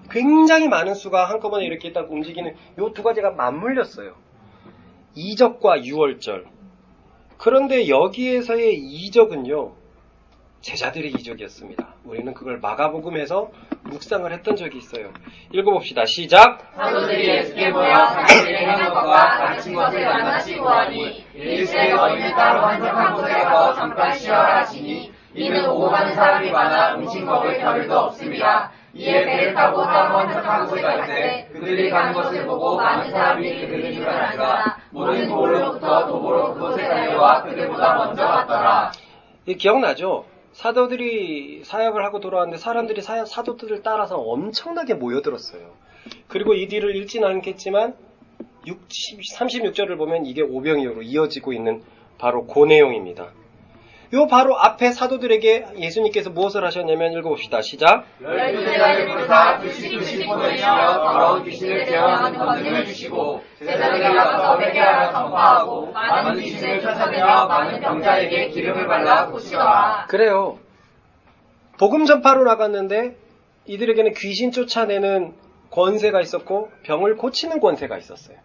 굉장히 많은 수가 한꺼번에 이렇게 딱 움직이는 요 두 가지가 맞물렸어요. 이적과 유월절. 그런데 여기에서의 이적은요, 제자들의 이적이었습니다. 우리는 그걸 마가복음에서 묵상을 했던 적이 있어요. 읽어봅시다. 시작. 사도들이 예수께 모여 자기들의 행한 것과 가르친 것을 낱낱이 보아니 이르시되 너희는 따로 한적한 곳에 가서 잠깐 쉬어라 하시니 이는 오고 가는 사람이 많아 음식 먹을 겨를도 없습니다. 이에 배를 타고 따로 한적한 곳에 갈 때 그들이 가는 것을 보고 많은 사람이 그들을 줄 알았으나 모든 도로로부터 도보로 그곳에 달려와 그들보다 먼저 갔더라. 이 기억나죠? 사도들이 사역을 하고 돌아왔는데 사람들이 사도들을 따라서 엄청나게 모여들었어요. 그리고 이 뒤를 읽지는 않겠지만 36절을 보면 이게 오병이어로 이어지고 있는 바로 그 내용입니다. 요 바로 앞에 사도들에게 예수님께서 무엇을 하셨냐면 읽어봅시다. 시작. 12제자를 부르사 두씩 보내시며 더러운 귀신을 제어하는 권능을 주시고 제자들에게 가서 회개하라 선포하고 많은 귀신을 쫓아내며 많은 병자에게 기름을 발라 고치더라. 그래요. 복음 전파로 나갔는데 이들에게는 귀신 쫓아내는 권세가 있었고 병을 고치는 권세가 있었어요.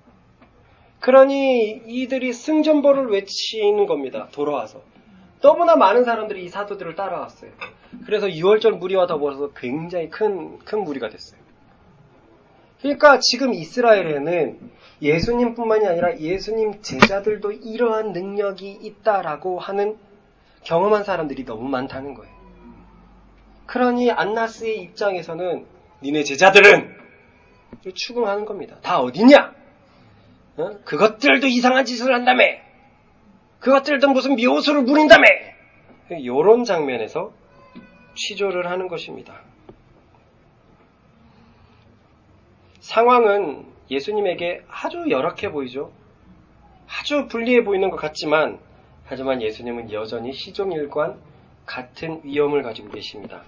그러니 이들이 승전보를 외치는 겁니다. 돌아와서. 너무나 많은 사람들이 이 사도들을 따라왔어요. 그래서 6월절 무리와 더불어서 굉장히 큰 무리가 됐어요. 그러니까 지금 이스라엘에는 예수님뿐만이 아니라 예수님 제자들도 이러한 능력이 있다라고 하는 경험한 사람들이 너무 많다는 거예요. 그러니 안나스의 입장에서는 니네 제자들은 추궁하는 겁니다. 다 어디냐? 그것들도 이상한 짓을 한다며. 그것들도 무슨 묘수를 부린다며. 이런 장면에서 취조를 하는 것입니다. 상황은 예수님에게 아주 열악해 보이죠. 아주 불리해 보이는 것 같지만 하지만 예수님은 여전히 시종일관 같은 위엄을 가지고 계십니다.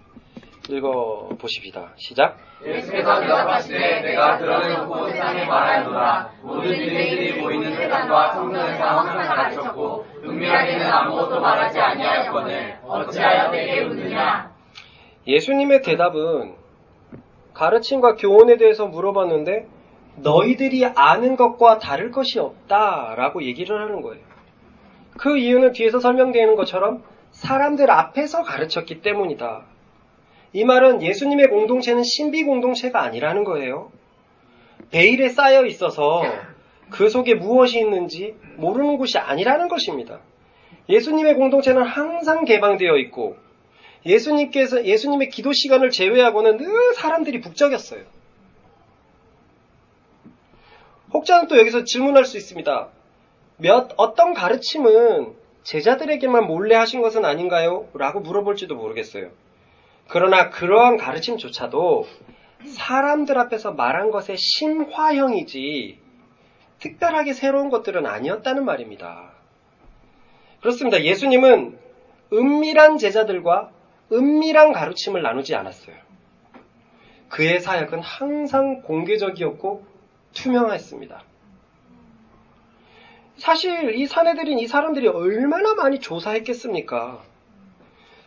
읽어보십시다. 시작. 예수께서 대답하시되 내가 드러내놓고 세상에 말하노라. 모든 유대인들이 모이는 세상과 성전에서 항상 가르쳤고 은밀하게는 아무것도 말하지 아니하였거늘 어찌하여 내게 묻느냐. 예수님의 대답은 가르침과 교훈에 대해서 물어봤는데 너희들이 아는 것과 다를 것이 없다라고 얘기를 하는 거예요. 그 이유는 뒤에서 설명되는 것처럼 사람들 앞에서 가르쳤기 때문이다. 이 말은 예수님의 공동체는 신비 공동체가 아니라는 거예요. 베일에 쌓여 있어서 그 속에 무엇이 있는지 모르는 곳이 아니라는 것입니다. 예수님의 공동체는 항상 개방되어 있고 예수님의 기도 시간을 제외하고는 늘 사람들이 북적였어요. 혹자는 또 여기서 질문할 수 있습니다. 어떤 가르침은 제자들에게만 몰래 하신 것은 아닌가요? 라고 물어볼지도 모르겠어요. 그러나 그러한 가르침조차도 사람들 앞에서 말한 것의 심화형이지 특별하게 새로운 것들은 아니었다는 말입니다. 그렇습니다. 예수님은 은밀한 제자들과 은밀한 가르침을 나누지 않았어요. 그의 사역은 항상 공개적이었고 투명했습니다. 사실 이 사내들인 이 사람들이 얼마나 많이 조사했겠습니까?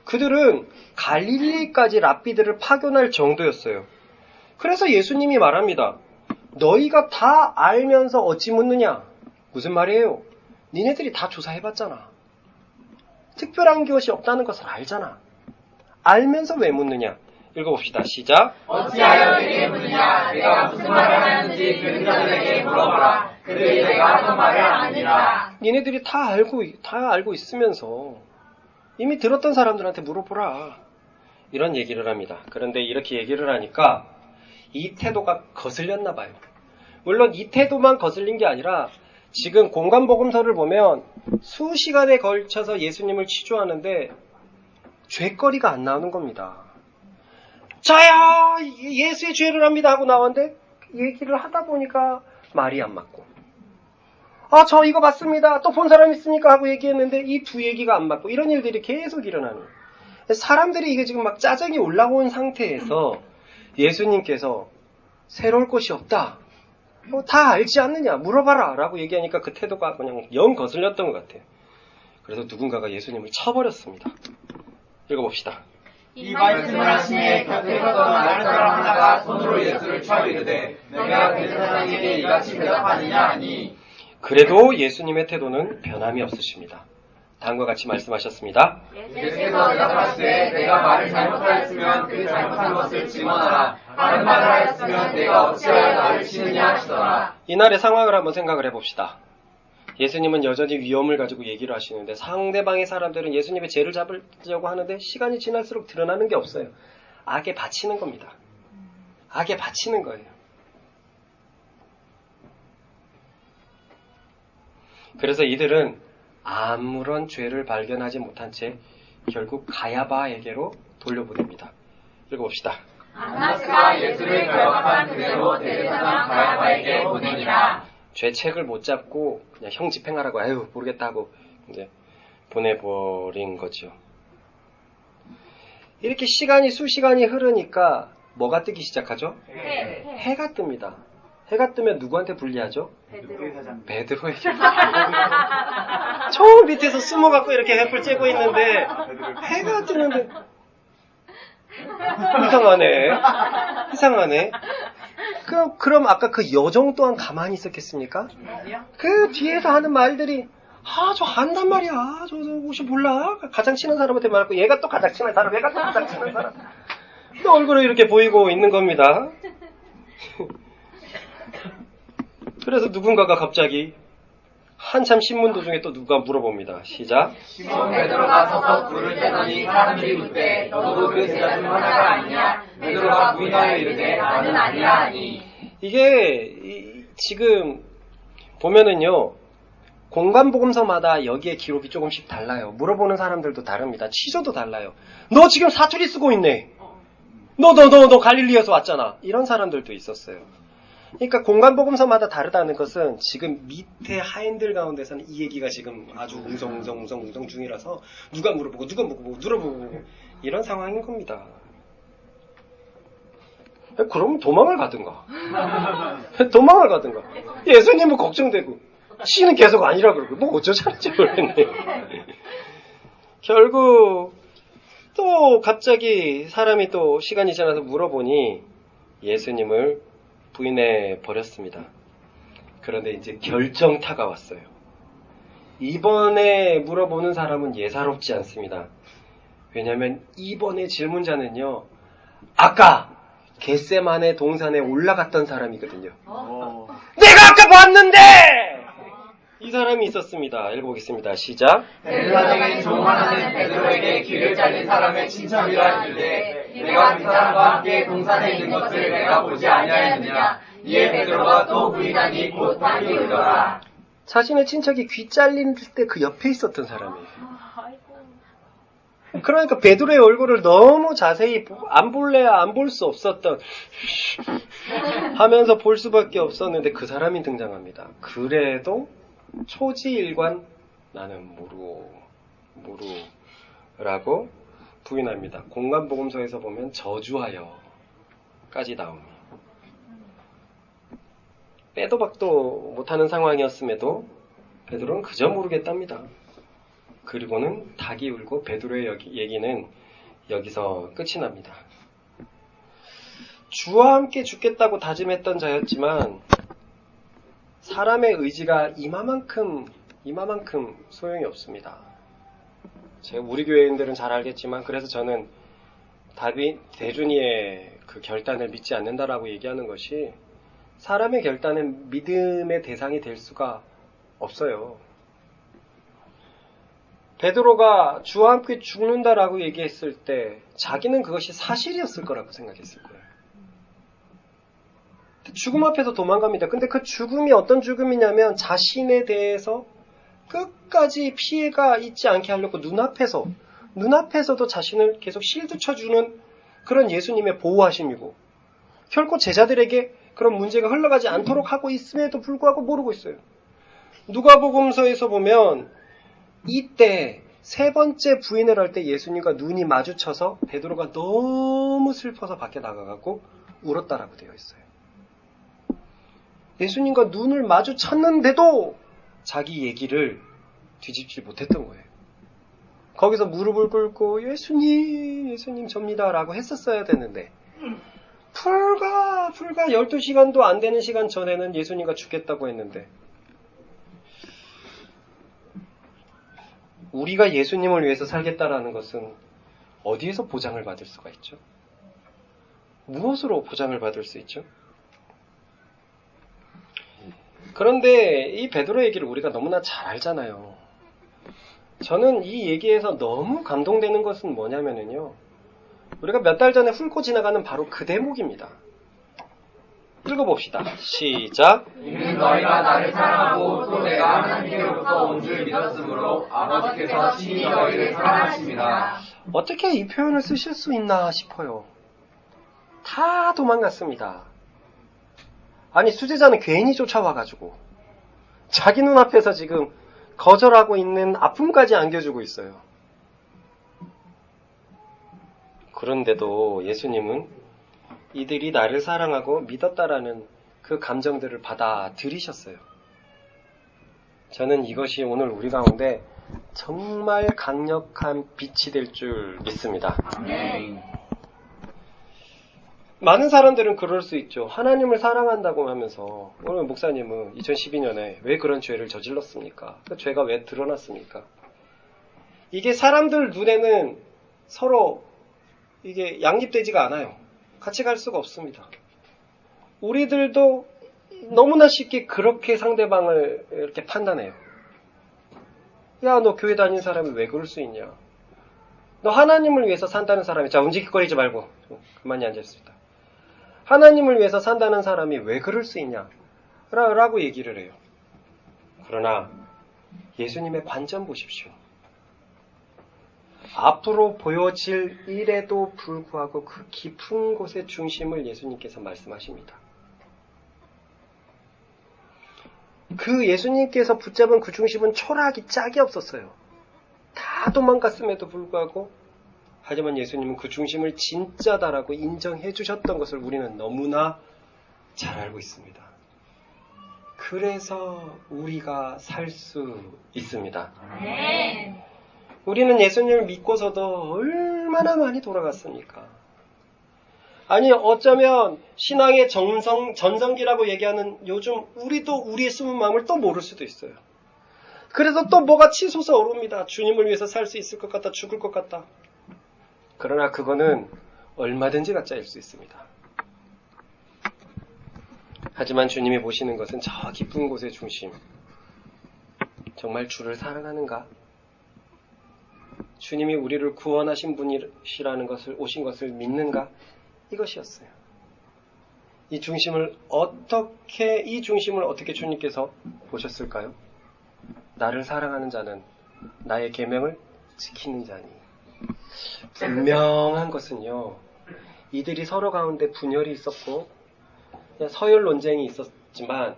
그들은 갈릴리까지 랍비들을 파견할 정도였어요. 그래서 예수님이 말합니다. 너희가 다 알면서 어찌 묻느냐? 무슨 말이에요? 니네들이 다 조사해봤잖아. 특별한 것이 없다는 것을 알잖아. 알면서 왜 묻느냐? 읽어봅시다. 시작. 어찌하여 내게 묻느냐? 내가 무슨 말을 하는지 들은 자들에게 물어보라. 그들이 내가 하던 말을 아니라. 니네들이 다 알고 있으면서 이미 들었던 사람들한테 물어보라. 이런 얘기를 합니다. 그런데 이렇게 얘기를 하니까 이 태도가 거슬렸나 봐요. 물론 이 태도만 거슬린 게 아니라 지금 공간복음서를 보면 수시간에 걸쳐서 예수님을 취조하는데 죄거리가 안 나오는 겁니다. 저요! 예수의 죄를 합니다 하고 나왔는데 얘기를 하다 보니까 말이 안 맞고 저 이거 맞습니다. 또 본 사람 있습니까? 하고 얘기했는데 이 두 얘기가 안 맞고 이런 일들이 계속 일어나는 거예요. 사람들이 이게 지금 막 짜증이 올라온 상태에서 예수님께서 새로울 것이 없다. 다 알지 않느냐? 물어봐라. 라고 얘기하니까 그 태도가 그냥 영 거슬렸던 것 같아요. 그래서 누군가가 예수님을 쳐버렸습니다. 읽어봅시다. 이 말씀을 하시에 곁에 서던 다른 사람 하나가 손으로 예수를 쳐 이르되 내가 대제사장에게 이같이 대답하느냐 하니 그래도 예수님의 태도는 변함이 없으십니다. 다음과 같이 말씀하셨습니다. 예수께서 대답하시되 내가 말을 잘못하였으면 그 잘못한 것을 증언하라. 다른 말을 하였으면 내가 어찌하여 나를 치느냐 하시더라. 이날의 상황을 한번 생각을 해봅시다. 예수님은 여전히 위험을 가지고 얘기를 하시는데 상대방의 사람들은 예수님의 죄를 잡으려고 하는데 시간이 지날수록 드러나는 게 없어요. 악에 바치는 겁니다. 악에 바치는 거예요. 그래서 이들은 아무런 죄를 발견하지 못한 채 결국 가야바에게로 돌려보냅니다. 읽어봅시다. 안나스가 예수를 결박한 그대로 대제사장 가야바에게 보내니라. 죄책을 못 잡고 그냥 형 집행하라고 아유 모르겠다 하고 이제 보내버린 거죠. 이렇게 수시간이 흐르니까 뭐가 뜨기 시작하죠? 해가 뜹니다. 해가 뜨면 누구한테 불리하죠? 베드로에게. 저 밑에서 숨어갖고 이렇게 햇불 쬐고 있는데 해가 뜨는데 이상하네. 그럼 아까 그 여종 또한 가만히 있었겠습니까? 그 뒤에서 하는 말들이 저 한단 말이야. 저 혹시 몰라? 가장 친한 사람한테 말하고 얘가 또 가장 친한 사람, 얘가 또 가장 친한 사람. 또 얼굴을 이렇게 보이고 있는 겁니다. 그래서 누군가가 갑자기 한참 신문 도중에 또 누가 물어봅니다. 시작. 시몬 베드로가 서서 불을 떼더니 사람들이 묻되 너도 그 제자 중 하나가 아니냐? 베드로가 부인하여 이르되 나는 아니라 하니. 이게 지금 보면은요. 공간복음서마다 여기에 기록이 조금씩 달라요. 물어보는 사람들도 다릅니다. 취조도 달라요. 너 지금 사투리 쓰고 있네. 너 갈릴리에서 왔잖아. 이런 사람들도 있었어요. 그러니까 공간복음서마다 다르다는 것은 지금 밑에 하인들 가운데서는 이 얘기가 지금 아주 웅성 중이라서 누가 물어보고 이런 상황인 겁니다. 그럼 도망을 가든가. 예수님은 걱정되고 씨는 계속 아니라 그러고 뭐 어쩌자는지 모르겠네. 결국 또 갑자기 사람이 또 시간이 지나서 물어보니 예수님을 부인해 버렸습니다. 그런데 이제 결정타가 왔어요. 이번에 물어보는 사람은 예사롭지 않습니다. 왜냐하면 이번에 질문자는요. 아까 겟세마네 동산에 올라갔던 사람이거든요. 내가 아까 봤는데! 이 사람이 있었습니다. 읽어보겠습니다. 시작. 대제사장의 종 하나는 베드로에게 귀를 잘린 사람의 친척이라 이르되 내가 그 사람과 함께 동산에 있는 것을 내가 보지 아니하였느냐. 이에 베드로가 또 부인하니 곧 답이 울더라. 자신의 친척이 귀 잘릴 때 그 옆에 있었던 사람이에요. 그러니까 베드로의 얼굴을 너무 자세히 안 볼래야 안 볼 수 없었던 하면서 볼 수밖에 없었는데 그 사람이 등장합니다. 그래도 초지일관 나는 모르라고 부인합니다. 공간복음서에서 보면 저주하여까지 나옵니다. 빼도 박도 못하는 상황이었음에도 베드로는 그저 모르겠답니다. 그리고는 닭이 울고 베드로의 얘기는 여기서 끝이 납니다. 주와 함께 죽겠다고 다짐했던 자였지만 사람의 의지가 이마만큼 소용이 없습니다. 제가 우리 교회인들은 잘 알겠지만 그래서 저는 대준이의 그 결단을 믿지 않는다라고 얘기하는 것이 사람의 결단은 믿음의 대상이 될 수가 없어요. 베드로가 주와 함께 죽는다라고 얘기했을 때 자기는 그것이 사실이었을 거라고 생각했을 거예요. 죽음 앞에서 도망갑니다. 근데 그 죽음이 어떤 죽음이냐면 자신에 대해서 끝까지 피해가 있지 않게 하려고 눈앞에서도 자신을 계속 실드 쳐주는 그런 예수님의 보호하심이고 결코 제자들에게 그런 문제가 흘러가지 않도록 하고 있음에도 불구하고 모르고 있어요. 누가복음서에서 보면 이때 세 번째 부인을 할 때 예수님과 눈이 마주쳐서 베드로가 너무 슬퍼서 밖에 나가갖고 울었다라고 되어 있어요. 예수님과 눈을 마주쳤는데도 자기 얘기를 뒤집지 못했던 거예요. 거기서 무릎을 꿇고 예수님 접니다라고 했었어야 되는데 불과 12시간도 안 되는 시간 전에는 예수님과 죽겠다고 했는데 우리가 예수님을 위해서 살겠다라는 것은 어디에서 보장을 받을 수가 있죠? 무엇으로 보장을 받을 수 있죠? 그런데 이 베드로 얘기를 우리가 너무나 잘 알잖아요. 저는 이 얘기에서 너무 감동되는 것은 뭐냐면요. 우리가 몇 달 전에 훑고 지나가는 바로 그 대목입니다. 읽어봅시다. 시작. 이는 너희가 나를 사랑하고 또 내가 하나님께로부터 온 줄 믿었으므로 아버지께서 친히 너희를 사랑하십니다. 어떻게 이 표현을 쓰실 수 있나 싶어요. 다 도망갔습니다. 아니 수제자는 괜히 쫓아와가지고 자기 눈앞에서 지금 거절하고 있는 아픔까지 안겨주고 있어요. 그런데도 예수님은 이들이 나를 사랑하고 믿었다라는 그 감정들을 받아들이셨어요. 저는 이것이 오늘 우리 가운데 정말 강력한 빛이 될 줄 믿습니다. 많은 사람들은 그럴 수 있죠. 하나님을 사랑한다고 하면서 오늘 목사님은 2012년에 왜 그런 죄를 저질렀습니까? 그 죄가 왜 드러났습니까? 이게 사람들 눈에는 서로 이게 양립되지가 않아요. 같이 갈 수가 없습니다. 우리들도 너무나 쉽게 그렇게 상대방을 이렇게 판단해요. 야, 너 교회 다니는 사람이 왜 그럴 수 있냐? 너 하나님을 위해서 산다는 사람이, 자, 움직이거리지 말고 가만히 앉아있습니다. 하나님을 위해서 산다는 사람이 왜 그럴 수 있냐? 라고 얘기를 해요. 그러나 예수님의 관점 보십시오. 앞으로 보여질 일에도 불구하고 그 깊은 곳의 중심을 예수님께서 말씀하십니다. 그 예수님께서 붙잡은 그 중심은 초라하기 짝이 없었어요. 다 도망갔음에도 불구하고 하지만 예수님은 그 중심을 진짜다라고 인정해 주셨던 것을 우리는 너무나 잘 알고 있습니다. 그래서 우리가 살 수 있습니다. 우리는 예수님을 믿고서도 얼마나 많이 돌아갔습니까? 아니 어쩌면 신앙의 전성기라고 얘기하는 요즘 우리도 우리의 숨은 마음을 또 모를 수도 있어요. 그래서 또 뭐가 치솟아 오릅니다. 주님을 위해서 살 수 있을 것 같다. 죽을 것 같다. 그러나 그거는 얼마든지 가짜일 수 있습니다. 하지만 주님이 보시는 것은 저 깊은 곳의 중심. 정말 주를 사랑하는가? 주님이 우리를 구원하신 분이시라는 것을 오신 것을 믿는가? 이것이었어요. 이 중심을 어떻게 주님께서 보셨을까요? 나를 사랑하는 자는 나의 계명을 지키는 자니. 분명한 것은요, 이들이 서로 가운데 분열이 있었고 서열 논쟁이 있었지만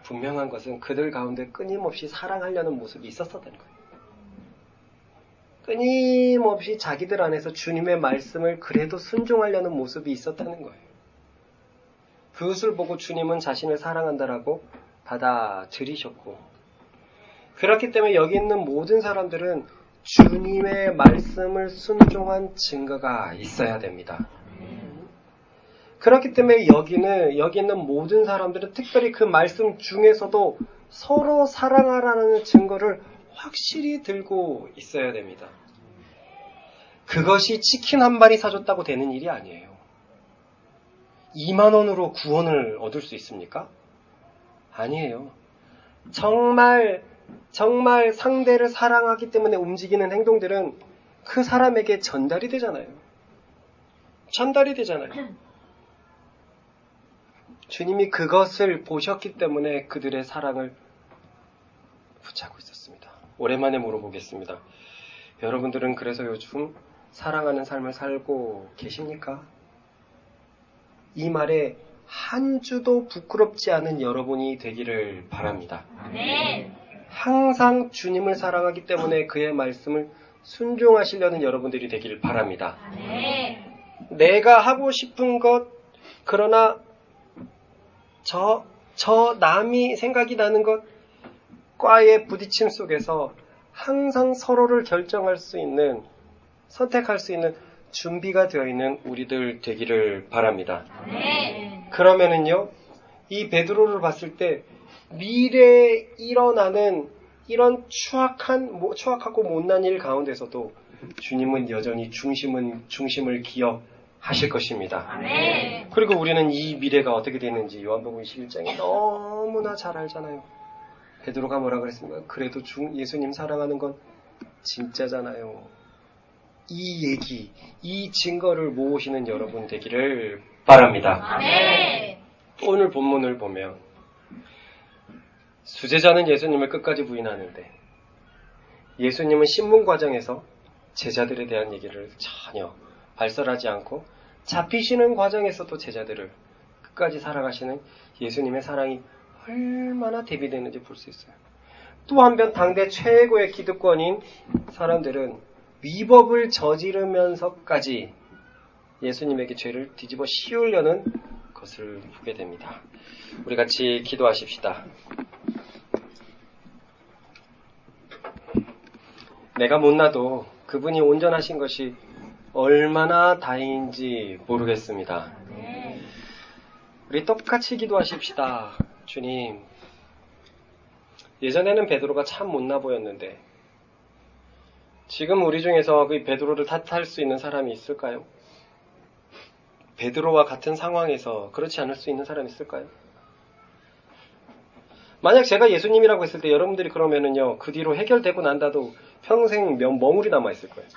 분명한 것은 그들 가운데 끊임없이 사랑하려는 모습이 있었다는 거예요. 끊임없이 자기들 안에서 주님의 말씀을 그래도 순종하려는 모습이 있었다는 거예요. 그것을 보고 주님은 자신을 사랑한다라고 받아들이셨고, 그렇기 때문에 여기 있는 모든 사람들은 주님의 말씀을 순종한 증거가 있어야 됩니다. 그렇기 때문에 여기 있는 모든 사람들은 특별히 그 말씀 중에서도 서로 사랑하라는 증거를 확실히 들고 있어야 됩니다. 그것이 치킨 한 마리 사줬다고 되는 일이 아니에요. 2만 원으로 구원을 얻을 수 있습니까? 아니에요. 정말 상대를 사랑하기 때문에 움직이는 행동들은 그 사람에게 전달이 되잖아요. 주님이 그것을 보셨기 때문에 그들의 사랑을 붙잡고 있었습니다. 오랜만에 물어보겠습니다. 여러분들은 그래서 요즘 사랑하는 삶을 살고 계십니까? 이 말에 한 주도 부끄럽지 않은 여러분이 되기를 바랍니다. 항상 주님을 사랑하기 때문에 그의 말씀을 순종하시려는 여러분들이 되기를 바랍니다. 내가 하고 싶은 것, 그러나 저 남이 생각이 나는 것과의 부딪힘 속에서 항상 서로를 결정할 수 있는, 선택할 수 있는 준비가 되어 있는 우리들 되기를 바랍니다. 그러면은요, 이 베드로를 봤을 때 미래에 일어나는 이런 추악하고 못난 일 가운데서도 주님은 여전히 중심을 기억하실 것입니다. 그리고 우리는 이 미래가 어떻게 되는지 요한복음 21장에 너무나 잘 알잖아요. 베드로가 뭐라 그랬습니까? 그래도 예수님 사랑하는 건 진짜잖아요. 이 얘기, 이 증거를 모으시는 여러분 되기를 바랍니다. 오늘 본문을 보면 수제자는 예수님을 끝까지 부인하는데 예수님은 신문 과정에서 제자들에 대한 얘기를 전혀 발설하지 않고 잡히시는 과정에서도 제자들을 끝까지 사랑하시는 예수님의 사랑이 얼마나 대비되는지 볼 수 있어요. 또 한편 당대 최고의 기득권인 사람들은 위법을 저지르면서까지 예수님에게 죄를 뒤집어 씌우려는 것을 보게 됩니다. 우리 같이 기도하십시다. 내가 못나도 그분이 온전하신 것이 얼마나 다행인지 모르겠습니다. 우리 똑같이 기도하십시다. 주님, 예전에는 베드로가 참 못나 보였는데 지금 우리 중에서 그 베드로를 탓할 수 있는 사람이 있을까요? 베드로와 같은 상황에서 그렇지 않을 수 있는 사람이 있을까요? 만약 제가 예수님이라고 했을 때 여러분들이 그러면은요, 그 뒤로 해결되고 난다도 평생 멍울이 남아있을 거예요.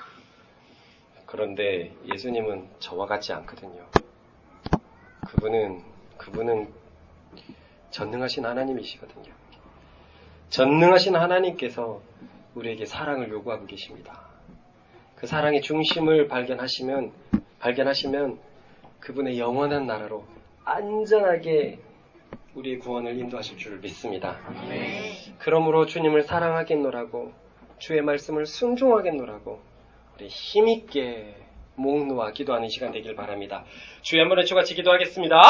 그런데 예수님은 저와 같지 않거든요. 그분은 전능하신 하나님이시거든요. 전능하신 하나님께서 우리에게 사랑을 요구하고 계십니다. 그 사랑의 중심을 발견하시면 그분의 영원한 나라로 안전하게 우리의 구원을 인도하실 줄 믿습니다. 그러므로 주님을 사랑하겠노라고, 주의 말씀을 순종하겠노라고 우리 힘있게 목 놓아 기도하는 시간 되길 바랍니다. 주의 한번 외쳐같이 기도하겠습니다.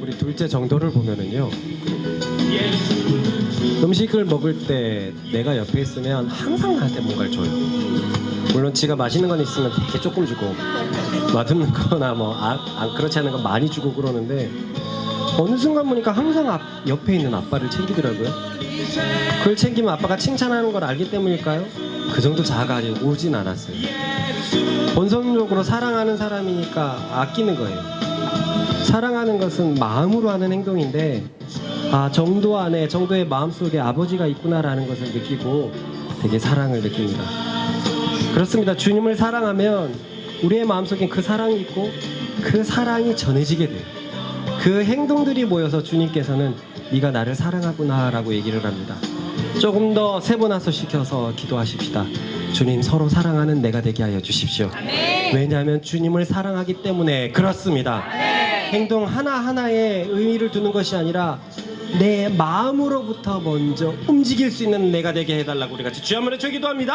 우리 둘째 정도를 보면은요, 음식을 먹을 때 내가 옆에 있으면 항상 나한테 뭔가를 줘요. 물론 지가 맛있는 건 있으면 되게 조금 주고, 맛없는 거나 안 그렇지 않은 건 많이 주고 그러는데, 어느 순간 보니까 항상 옆에 있는 아빠를 챙기더라고요. 그걸 챙기면 아빠가 칭찬하는 걸 알기 때문일까요? 그 정도 자아가 아직 오진 않았어요. 본성적으로 사랑하는 사람이니까 아끼는 거예요. 사랑하는 것은 마음으로 하는 행동인데, 정도의 마음속에 아버지가 있구나라는 것을 느끼고 되게 사랑을 느낍니다. 그렇습니다. 주님을 사랑하면 우리의 마음속에 그 사랑이 있고 그 사랑이 전해지게 돼요. 그 행동들이 모여서 주님께서는 네가 나를 사랑하구나 라고 얘기를 합니다. 조금 더 세분화시켜서 기도하십시다. 주님, 서로 사랑하는 내가 되게 하여 주십시오. 왜냐하면 주님을 사랑하기 때문에 그렇습니다. 행동 하나하나에 의미를 두는 것이 아니라 내 마음으로부터 먼저 움직일 수 있는 내가 되게 해달라고 우리 같이 주여 한번 외쳐 기도합니다.